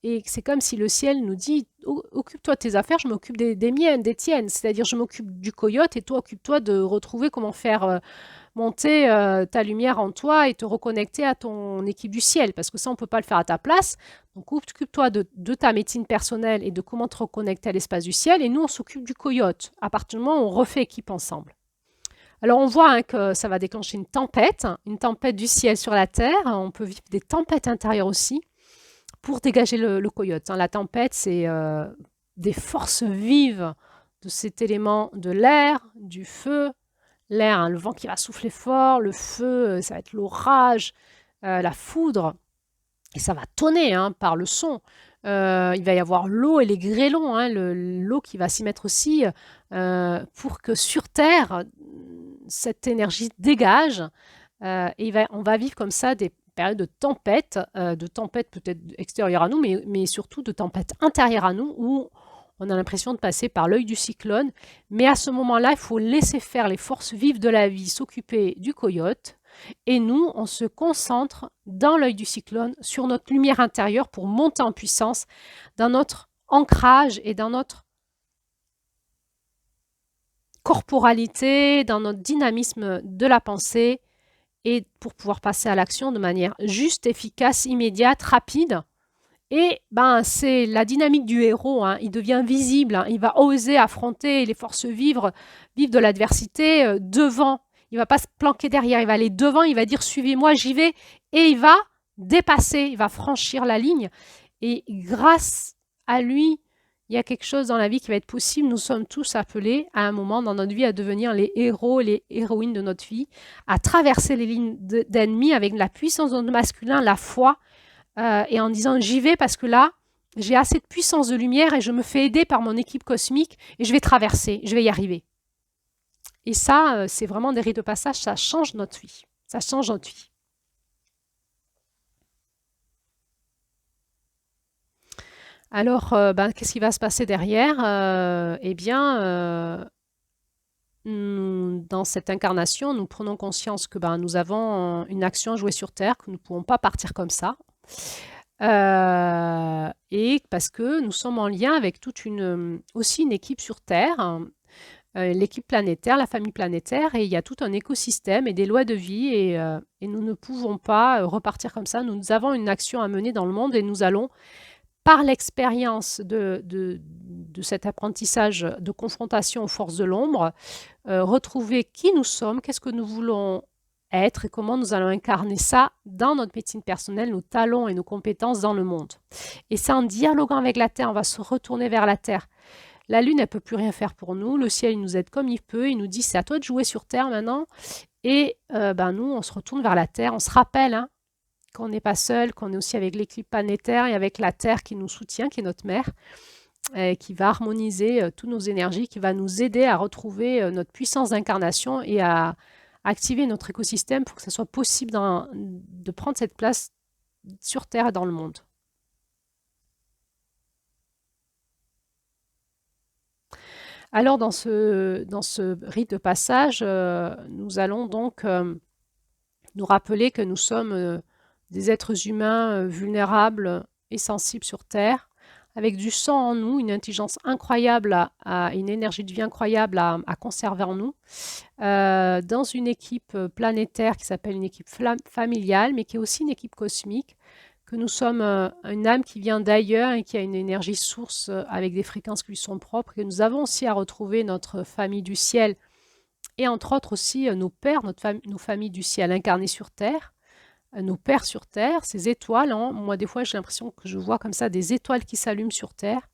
Et c'est comme si le ciel nous dit occupe-toi de tes affaires, je m'occupe des miennes, des tiennes. C'est-à-dire, je m'occupe du coyote et toi, occupe-toi de retrouver comment faire monter ta lumière en toi et te reconnecter à ton équipe du ciel. Parce que ça, on ne peut pas le faire à ta place. Donc, occupe-toi de ta médecine personnelle et de comment te reconnecter à l'espace du ciel. Et nous, on s'occupe du coyote. À partir du moment où on refait équipe ensemble. Alors, on voit que ça va déclencher une tempête du ciel sur la terre. On peut vivre des tempêtes intérieures aussi pour dégager le coyote. La tempête, c'est des forces vives de cet élément de l'air, du feu. L'air, le vent qui va souffler fort, le feu, ça va être l'orage, la foudre. Et ça va tonner par le son. Il va y avoir l'eau et les grêlons, l'eau qui va s'y mettre aussi pour que sur Terre, cette énergie dégage. Et on va vivre comme ça des périodes de tempête peut-être extérieures à nous, mais surtout de tempêtes intérieures à nous, où on a l'impression de passer par l'œil du cyclone. Mais à ce moment-là, il faut laisser faire les forces vives de la vie s'occuper du coyote. Et nous, on se concentre dans l'œil du cyclone sur notre lumière intérieure pour monter en puissance dans notre ancrage et dans notre corporalité, dans notre dynamisme de la pensée et pour pouvoir passer à l'action de manière juste, efficace, immédiate, rapide. Et c'est la dynamique du héros, il devient visible, il va oser affronter les forces vives de l'adversité devant. Il ne va pas se planquer derrière, il va aller devant, il va dire suivez-moi, j'y vais, et il va dépasser, il va franchir la ligne. Et grâce à lui, il y a quelque chose dans la vie qui va être possible. Nous sommes tous appelés à un moment dans notre vie à devenir les héros, les héroïnes de notre vie, à traverser les lignes d'ennemis avec la puissance de notre masculin, la foi, et en disant j'y vais parce que là, j'ai assez de puissance de lumière et je me fais aider par mon équipe cosmique et je vais traverser, je vais y arriver. Et ça, c'est vraiment des rites de passage, ça change notre vie. Ça change notre vie. Alors, qu'est-ce qui va se passer derrière? Dans cette incarnation, nous prenons conscience que nous avons une action à jouer sur Terre, que nous ne pouvons pas partir comme ça. Et parce que nous sommes en lien avec aussi une équipe sur Terre, l'équipe planétaire, la famille planétaire, et il y a tout un écosystème et des lois de vie, et nous ne pouvons pas repartir comme ça. Nous avons une action à mener dans le monde et nous allons, par l'expérience de cet apprentissage de confrontation aux forces de l'ombre, retrouver qui nous sommes, qu'est-ce que nous voulons être et comment nous allons incarner ça dans notre médecine personnelle, nos talents et nos compétences dans le monde. Et c'est en dialoguant avec la Terre, on va se retourner vers la Terre. La Lune, elle ne peut plus rien faire pour nous. Le ciel, il nous aide comme il peut. Il nous dit, c'est à toi de jouer sur Terre maintenant. Et nous, on se retourne vers la Terre. On se rappelle qu'on n'est pas seul, qu'on est aussi avec l'équipe planétaire et avec la Terre qui nous soutient, qui est notre mère, qui va harmoniser toutes nos énergies, qui va nous aider à retrouver notre puissance d'incarnation et à activer notre écosystème pour que ce soit possible de prendre cette place sur Terre et dans le monde. Alors dans ce rite de passage, nous allons donc nous rappeler que nous sommes des êtres humains vulnérables et sensibles sur Terre, avec du sang en nous, une intelligence incroyable, une énergie de vie incroyable à conserver en nous, dans une équipe planétaire qui s'appelle une équipe familiale, mais qui est aussi une équipe cosmique, que nous sommes une âme qui vient d'ailleurs et qui a une énergie source avec des fréquences qui lui sont propres, que nous avons aussi à retrouver notre famille du ciel et entre autres aussi nos pères, nos familles du ciel incarnées sur Terre, nos pères sur Terre, ces étoiles. Hein. Moi, des fois, j'ai l'impression que je vois comme ça des étoiles qui s'allument sur Terre.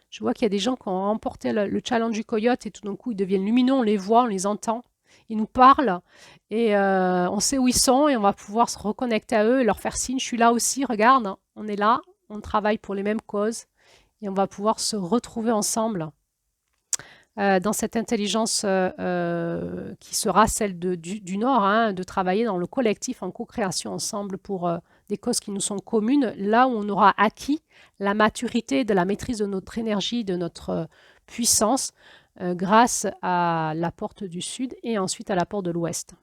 Je vois qu'il y a des gens qui ont remporté le challenge du coyote et tout d'un coup, ils deviennent lumineux, on les voit, on les entend. Ils nous parlent et on sait où ils sont et on va pouvoir se reconnecter à eux et leur faire signe. Je suis là aussi, regarde, hein, on est là, on travaille pour les mêmes causes et on va pouvoir se retrouver ensemble dans cette intelligence qui sera celle du Nord, hein, de travailler dans le collectif en co-création ensemble pour des causes qui nous sont communes, là où on aura acquis la maturité de la maîtrise de notre énergie, de notre puissance, grâce à la porte du Sud et ensuite à la porte de l'Ouest.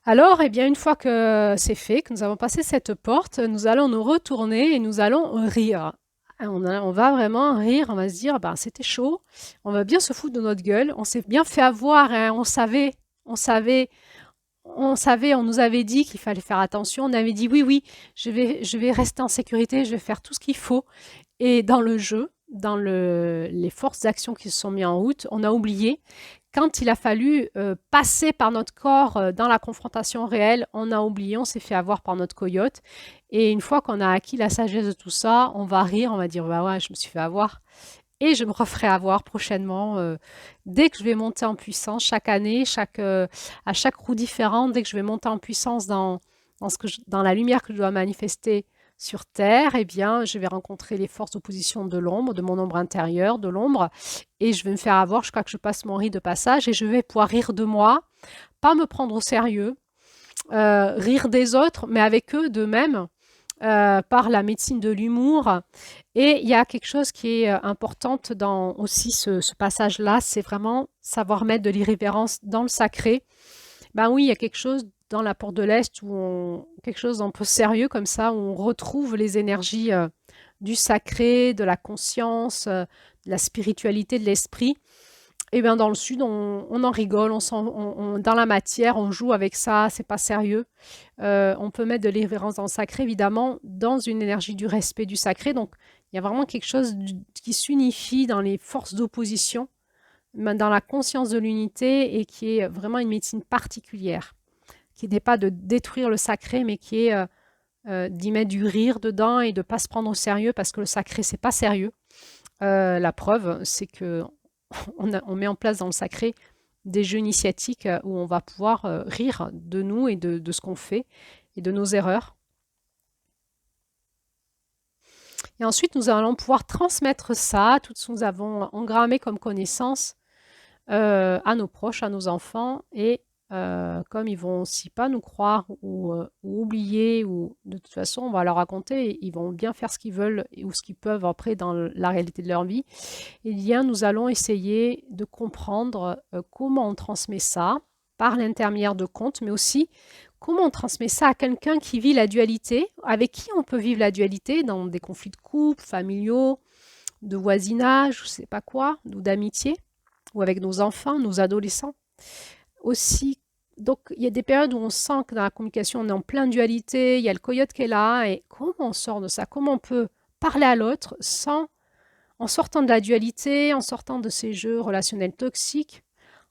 Alors, eh bien, une fois que c'est fait, que nous avons passé cette porte, nous allons nous retourner et nous allons rire. On va vraiment rire, on va se dire, ben, c'était chaud, on va bien se foutre de notre gueule, on s'est bien fait avoir, hein, on nous avait dit qu'il fallait faire attention, on avait dit oui, oui, je vais rester en sécurité, je vais faire tout ce qu'il faut. Et dans le jeu, les forces d'action qui se sont mises en route, on a oublié. Quand il a fallu passer par notre corps dans la confrontation réelle, on a oublié, on s'est fait avoir par notre coyote. Et une fois qu'on a acquis la sagesse de tout ça, on va rire, on va dire bah ouais, je me suis fait avoir. Et je me referai avoir prochainement dès que je vais monter en puissance chaque année, à chaque roue différente, dès que je vais monter en puissance dans la lumière que je dois manifester sur Terre, eh bien, je vais rencontrer les forces d'opposition de l'ombre, de mon ombre intérieure, de l'ombre, et je vais me faire avoir jusqu'à que je passe mon rite de passage et je vais pouvoir rire de moi, pas me prendre au sérieux, rire des autres, mais avec eux de même, par la médecine de l'humour. Et il y a quelque chose qui est importante dans aussi ce passage-là, c'est vraiment savoir mettre de l'irrévérence dans le sacré. Ben oui, il y a quelque chose dans la porte de l'Est quelque chose d'un peu sérieux comme ça, où on retrouve les énergies du sacré, de la conscience, de la spiritualité, de l'esprit. Et bien dans le Sud, on en rigole, dans la matière, on joue avec ça, c'est pas sérieux. On peut mettre de l'irrévérence dans le sacré, évidemment, dans une énergie du respect du sacré. Donc il y a vraiment quelque chose qui s'unifie dans les forces d'opposition, dans la conscience de l'unité et qui est vraiment une médecine particulière, qui n'est pas de détruire le sacré, mais qui est d'y mettre du rire dedans et de ne pas se prendre au sérieux parce que le sacré, c'est pas sérieux. La preuve, c'est que on met en place dans le sacré des jeux initiatiques où on va pouvoir rire de nous et de ce qu'on fait et de nos erreurs. Et ensuite, nous allons pouvoir transmettre ça, tout ce que nous avons engrammé comme connaissance, à nos proches, à nos enfants. Et comme ils vont aussi pas nous croire ou oublier, ou de toute façon, on va leur raconter, ils vont bien faire ce qu'ils veulent ou ce qu'ils peuvent après dans la réalité de leur vie. Eh bien, nous allons essayer de comprendre comment on transmet ça par l'intermédiaire de contes, mais aussi comment on transmet ça à quelqu'un qui vit la dualité, avec qui on peut vivre la dualité dans des conflits de couple, familiaux, de voisinage, je ne sais pas quoi, ou d'amitié, ou avec nos enfants, nos adolescents. Aussi, donc il y a des périodes où on sent que dans la communication, on est en pleine dualité, il y a le coyote qui est là, et comment on sort de ça? Comment on peut parler à l'autre en sortant de la dualité, en sortant de ces jeux relationnels toxiques,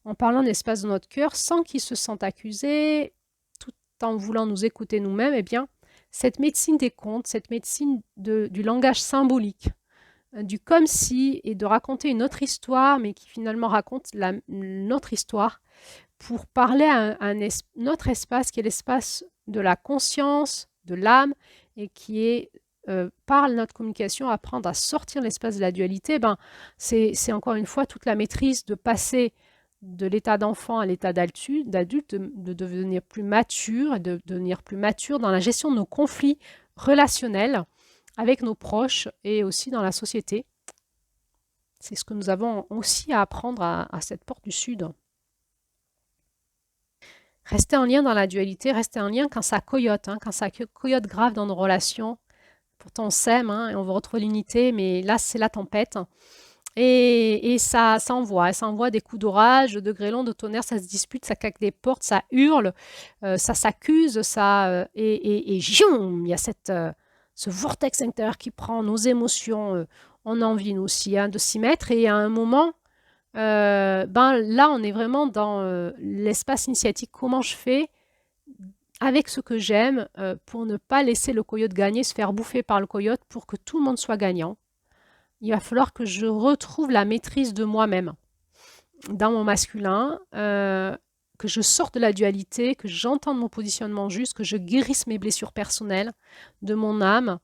en parlant de l'espace de notre cœur, sans qu'ils se sentent accusés, tout en voulant nous écouter nous-mêmes, eh bien, cette médecine des contes, cette médecine du langage symbolique, du comme si, et de raconter une autre histoire, mais qui finalement raconte notre histoire, pour parler à un autre espace qui est l'espace de la conscience, de l'âme, et qui est, par notre communication, apprendre à sortir l'espace de la dualité, ben, c'est encore une fois toute la maîtrise de passer de l'état d'enfant à l'état d'adulte, de devenir plus mature, et de devenir plus mature dans la gestion de nos conflits relationnels avec nos proches et aussi dans la société. C'est ce que nous avons aussi à apprendre à cette porte du Sud. Rester en lien dans la dualité, rester en lien quand ça coyote, hein, quand ça coyote grave dans nos relations. Pourtant, on s'aime hein, et on veut retrouver l'unité, mais là, c'est la tempête. Et ça envoie des coups d'orage, de grêlons, de tonnerre, ça se dispute, ça claque des portes, ça hurle, ça s'accuse, et il y a ce vortex intérieur qui prend nos émotions. On a envie, nous aussi, hein, de s'y mettre. Et à un moment, là, on est vraiment dans l'espace initiatique. Comment je fais avec ce que j'aime pour ne pas laisser le coyote gagner, se faire bouffer par le coyote pour que tout le monde soit gagnant. Il va falloir que je retrouve la maîtrise de moi-même dans mon masculin, que je sorte de la dualité, que j'entende mon positionnement juste, que je guérisse mes blessures personnelles de mon âme,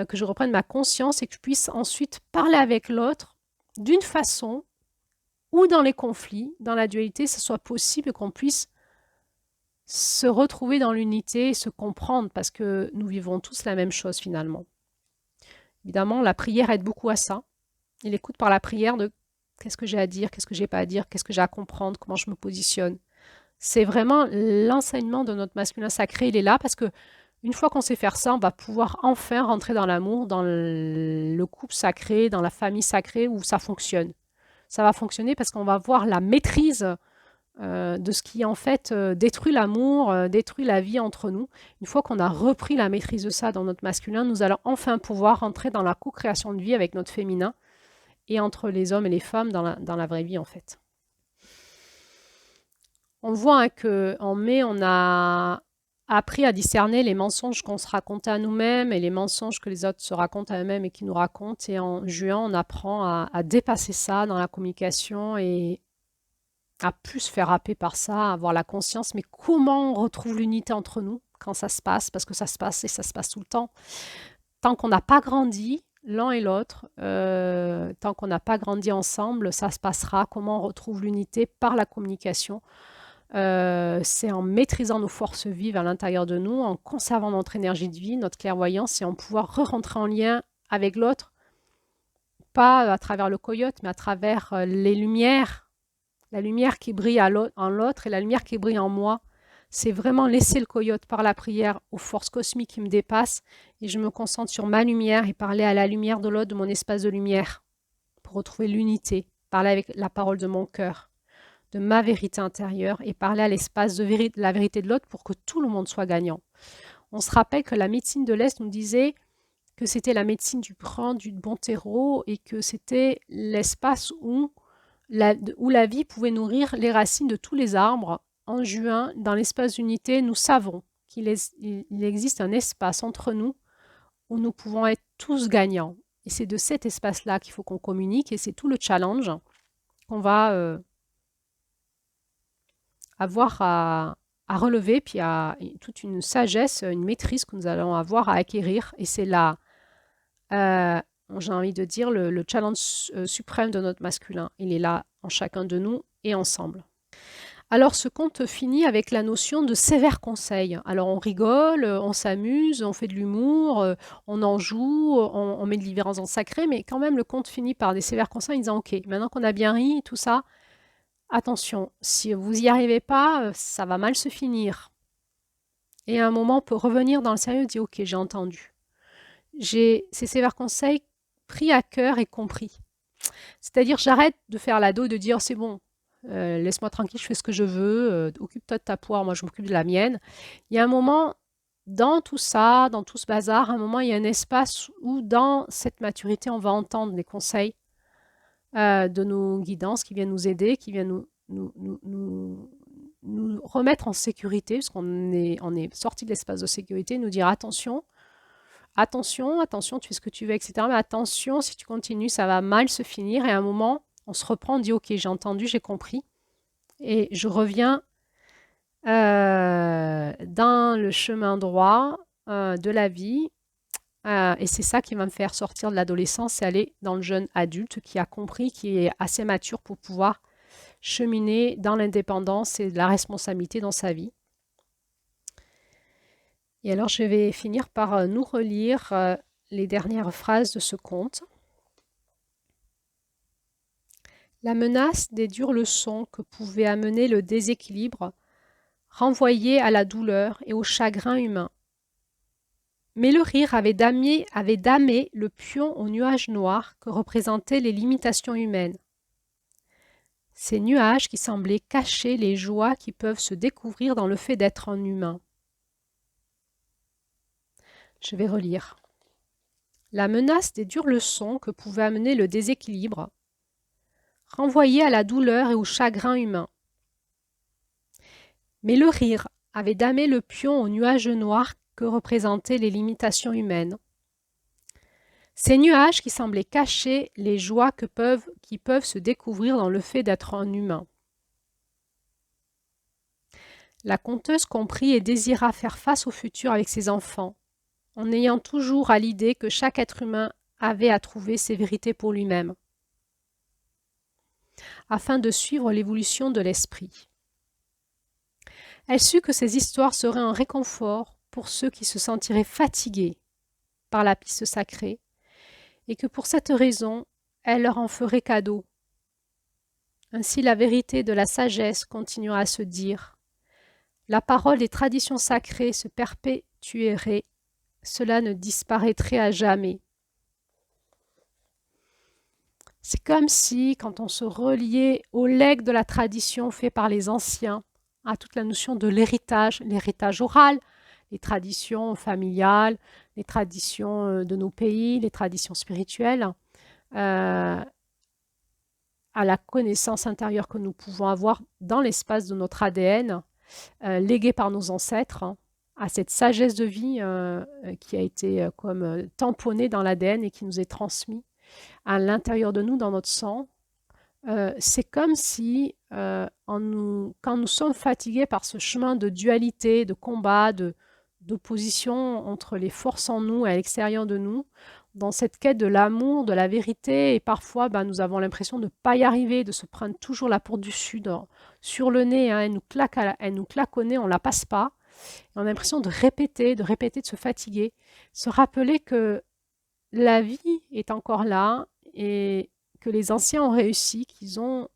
que je reprenne ma conscience et que je puisse ensuite parler avec l'autre d'une façon où dans les conflits, dans la dualité, ce soit possible qu'on puisse se retrouver dans l'unité et se comprendre parce que nous vivons tous la même chose finalement. Évidemment, la prière aide beaucoup à ça. Et l'écoute par la prière de qu'est-ce que j'ai à dire, qu'est-ce que j'ai pas à dire, qu'est-ce que j'ai à comprendre, comment je me positionne. C'est vraiment l'enseignement de notre masculin sacré, il est là parce que une fois qu'on sait faire ça, on va pouvoir enfin rentrer dans l'amour, dans le couple sacré, dans la famille sacrée où ça fonctionne. Ça va fonctionner parce qu'on va voir la maîtrise de ce qui en fait détruit l'amour, détruit la vie entre nous. Une fois qu'on a repris la maîtrise de ça dans notre masculin, nous allons enfin pouvoir rentrer dans la co-création de vie avec notre féminin et entre les hommes et les femmes dans la vraie vie en fait. On voit hein, qu'en mai, on a appris à discerner les mensonges qu'on se racontait à nous-mêmes et les mensonges que les autres se racontent à eux-mêmes et qui nous racontent. Et en juin, on apprend à dépasser ça dans la communication et à plus se faire happer par ça, à avoir la conscience. Mais comment on retrouve l'unité entre nous quand ça se passe? Parce que ça se passe et ça se passe tout le temps. Tant qu'on n'a pas grandi, l'un et l'autre, tant qu'on n'a pas grandi ensemble, ça se passera. Comment on retrouve l'unité par la communication? C'est en maîtrisant nos forces vives à l'intérieur de nous, en conservant notre énergie de vie, notre clairvoyance et en pouvoir re-rentrer en lien avec l'autre, pas à travers le coyote, mais à travers les lumières, la lumière qui brille en l'autre et la lumière qui brille en moi. C'est vraiment laisser le coyote par la prière aux forces cosmiques qui me dépassent et je me concentre sur ma lumière et parler à la lumière de l'autre, de mon espace de lumière, pour retrouver l'unité, parler avec la parole de mon cœur, de ma vérité intérieure et parler à l'espace de la vérité de l'autre pour que tout le monde soit gagnant. On se rappelle que la médecine de l'Est nous disait que c'était la médecine du brin, du bon terreau et que c'était l'espace où la vie pouvait nourrir les racines de tous les arbres. En juin, dans l'espace d'unité, nous savons qu'il existe un espace entre nous où nous pouvons être tous gagnants. Et c'est de cet espace-là qu'il faut qu'on communique et c'est tout le challenge qu'on va avoir à relever, puis toute une sagesse, une maîtrise que nous allons avoir à acquérir. Et c'est là, j'ai envie de dire, le challenge suprême de notre masculin. Il est là en chacun de nous et ensemble. Alors ce conte finit avec la notion de sévère conseil. Alors on rigole, on s'amuse, on fait de l'humour, on en joue, on met de l'irrévérence sacrée, mais quand même le conte finit par des sévères conseils en disant « Ok, maintenant qu'on a bien ri, tout ça, attention, si vous n'y arrivez pas, ça va mal se finir. » Et à un moment, on peut revenir dans le sérieux et dire « Ok, j'ai entendu. J'ai ces sévères conseils pris à cœur et compris. » C'est-à-dire, j'arrête de faire l'ado et de dire « C'est bon, laisse-moi tranquille, je fais ce que je veux, occupe-toi de ta poire, moi je m'occupe de la mienne. » Il y a un moment, dans tout ça, dans tout ce bazar, à un moment, il y a un espace où, dans cette maturité, on va entendre les conseils de nos guidances qui viennent nous aider, qui viennent nous remettre en sécurité, parce qu'on est sorti de l'espace de sécurité, nous dire attention, attention, attention, tu fais ce que tu veux, etc. Mais attention, si tu continues, ça va mal se finir. Et à un moment, on se reprend, on dit ok, j'ai entendu, j'ai compris. Et je reviens dans le chemin droit de la vie. Et c'est ça qui va me faire sortir de l'adolescence, c'est aller dans le jeune adulte qui a compris, qui est assez mature pour pouvoir cheminer dans l'indépendance et la responsabilité dans sa vie. Et alors, je vais finir par nous relire les dernières phrases de ce conte. La menace des dures leçons que pouvait amener le déséquilibre renvoyait à la douleur et au chagrin humain. Mais le rire avait damé le pion au nuage noir que représentaient les limitations humaines. Ces nuages qui semblaient cacher les joies qui peuvent se découvrir dans le fait d'être un humain. Je vais relire. La menace des dures leçons que pouvait amener le déséquilibre renvoyait à la douleur et au chagrin humain. Mais le rire avait damé le pion au nuage noir que représentaient les limitations humaines. Ces nuages qui semblaient cacher les joies qui peuvent se découvrir dans le fait d'être un humain. La conteuse comprit et désira faire face au futur avec ses enfants, en ayant toujours à l'idée que chaque être humain avait à trouver ses vérités pour lui-même, afin de suivre l'évolution de l'esprit. Elle sut que ces histoires seraient un réconfort pour ceux qui se sentiraient fatigués par la piste sacrée, et que pour cette raison, elle leur en ferait cadeau. Ainsi la vérité de la sagesse continuera à se dire. La parole des traditions sacrées se perpétuerait, cela ne disparaîtrait à jamais. C'est comme si, quand on se reliait au legs de la tradition fait par les anciens, à toute la notion de l'héritage oral, les traditions familiales, les traditions de nos pays, les traditions spirituelles, à la connaissance intérieure que nous pouvons avoir dans l'espace de notre ADN, léguée par nos ancêtres, à cette sagesse de vie qui a été comme tamponnée dans l'ADN et qui nous est transmise à l'intérieur de nous, dans notre sang. C'est comme si, quand nous sommes fatigués par ce chemin de dualité, de combat, d'opposition entre les forces en nous et à l'extérieur de nous, dans cette quête de l'amour, de la vérité, et parfois nous avons l'impression de ne pas y arriver, de se prendre toujours la porte du Sud sur le nez, hein, elle nous claque au nez, on ne la passe pas, et on a l'impression de répéter, de se fatiguer, se rappeler que la vie est encore là et que les anciens ont réussi, qu'ils ont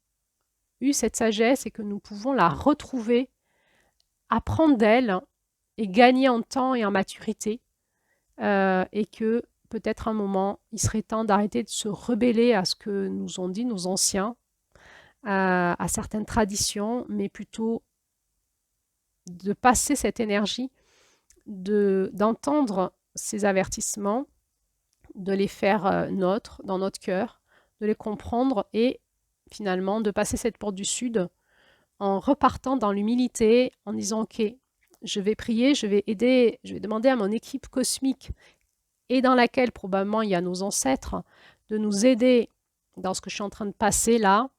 eu cette sagesse et que nous pouvons la retrouver, apprendre d'elle et gagner en temps et en maturité, et que peut-être un moment, il serait temps d'arrêter de se rebeller à ce que nous ont dit nos anciens, à certaines traditions, mais plutôt de passer cette énergie, d'entendre ces avertissements, de les faire nôtres dans notre cœur, de les comprendre et finalement de passer cette porte du Sud en repartant dans l'humilité, en disant ok, je vais prier, je vais aider, je vais demander à mon équipe cosmique et dans laquelle probablement il y a nos ancêtres, de nous aider dans ce que je suis en train de passer là.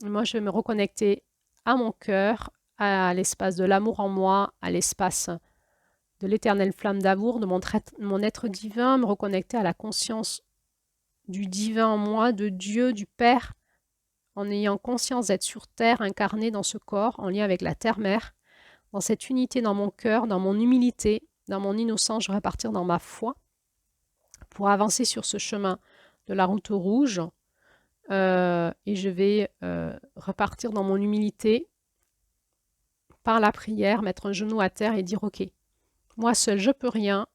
Moi, je vais me reconnecter à mon cœur, à l'espace de l'amour en moi, à l'espace de l'éternelle flamme d'amour, de mon être divin, me reconnecter à la conscience du divin en moi, de Dieu, du Père, en ayant conscience d'être sur Terre, incarné dans ce corps, en lien avec la Terre-Mère, dans cette unité dans mon cœur, dans mon humilité, dans mon innocence, je vais repartir dans ma foi pour avancer sur ce chemin de la route rouge, et je vais repartir dans mon humilité par la prière, mettre un genou à terre et dire ok, moi seul je peux rien,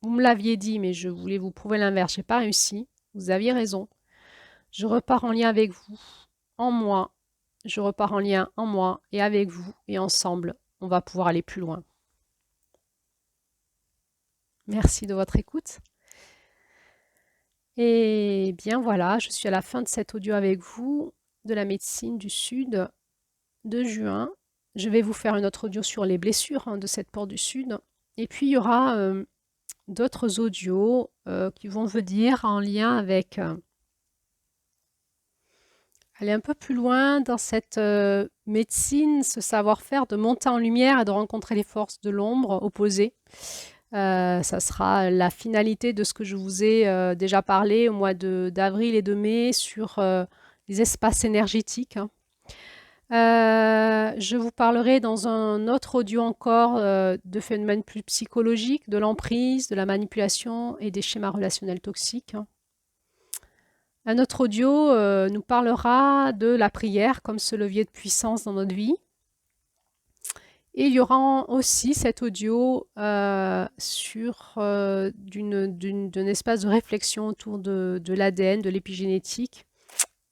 vous me l'aviez dit mais je voulais vous prouver l'inverse, j'ai pas réussi, vous aviez raison, je repars en lien avec vous, en moi, je repars en lien en moi et avec vous et ensemble on va pouvoir aller plus loin. Merci de votre écoute. Et bien voilà, je suis à la fin de cet audio avec vous de la médecine du Sud de juin. Je vais vous faire une autre audio sur les blessures de cette porte du Sud. Et puis il y aura d'autres audios qui vont venir en lien avec aller un peu plus loin dans cette médecine, ce savoir-faire de monter en lumière et de rencontrer les forces de l'ombre opposées. Ça sera la finalité de ce que je vous ai déjà parlé au mois d'avril et de mai sur les espaces énergétiques. Je vous parlerai dans un autre audio encore de phénomènes plus psychologiques, de l'emprise, de la manipulation et des schémas relationnels toxiques. Un autre audio nous parlera de la prière comme ce levier de puissance dans notre vie. Et il y aura aussi cet audio sur d'un espace de réflexion autour de l'ADN, de l'épigénétique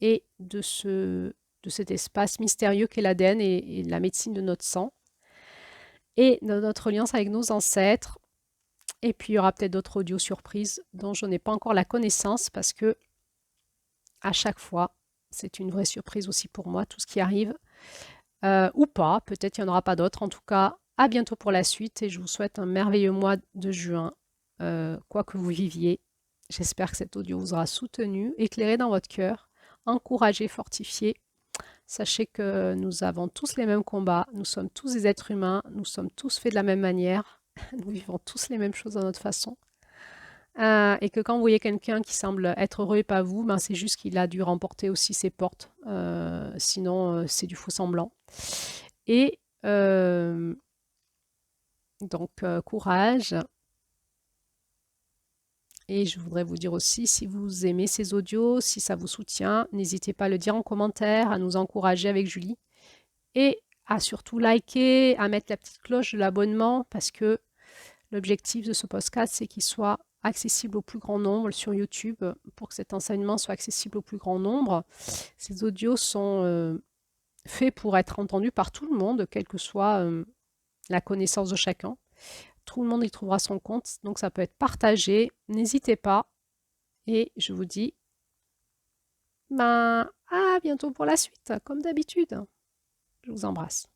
et de cet espace mystérieux qu'est l'ADN et la médecine de notre sang et de notre alliance avec nos ancêtres. Et puis il y aura peut-être d'autres audios surprises dont je n'ai pas encore la connaissance parce que à chaque fois, c'est une vraie surprise aussi pour moi, tout ce qui arrive. Ou pas, peut-être il n'y en aura pas d'autres. En tout cas, à bientôt pour la suite et je vous souhaite un merveilleux mois de juin, quoi que vous viviez. J'espère que cet audio vous aura soutenu, éclairé dans votre cœur, encouragé, fortifié. Sachez que nous avons tous les mêmes combats, nous sommes tous des êtres humains, nous sommes tous faits de la même manière, nous vivons tous les mêmes choses à notre façon. Et que quand vous voyez quelqu'un qui semble être heureux et pas vous, ben c'est juste qu'il a dû remporter aussi ses portes. Sinon, c'est du faux semblant. Et donc, courage. Et je voudrais vous dire aussi, si vous aimez ces audios, si ça vous soutient, n'hésitez pas à le dire en commentaire, à nous encourager avec Julie. Et à surtout liker, à mettre la petite cloche de l'abonnement, parce que l'objectif de ce podcast, c'est qu'il soit accessible au plus grand nombre sur YouTube, pour que cet enseignement soit accessible au plus grand nombre. Ces audios sont faits pour être entendus par tout le monde, quelle que soit la connaissance de chacun. Tout le monde y trouvera son compte, donc ça peut être partagé. N'hésitez pas. Et je vous dis à bientôt pour la suite, comme d'habitude. Je vous embrasse.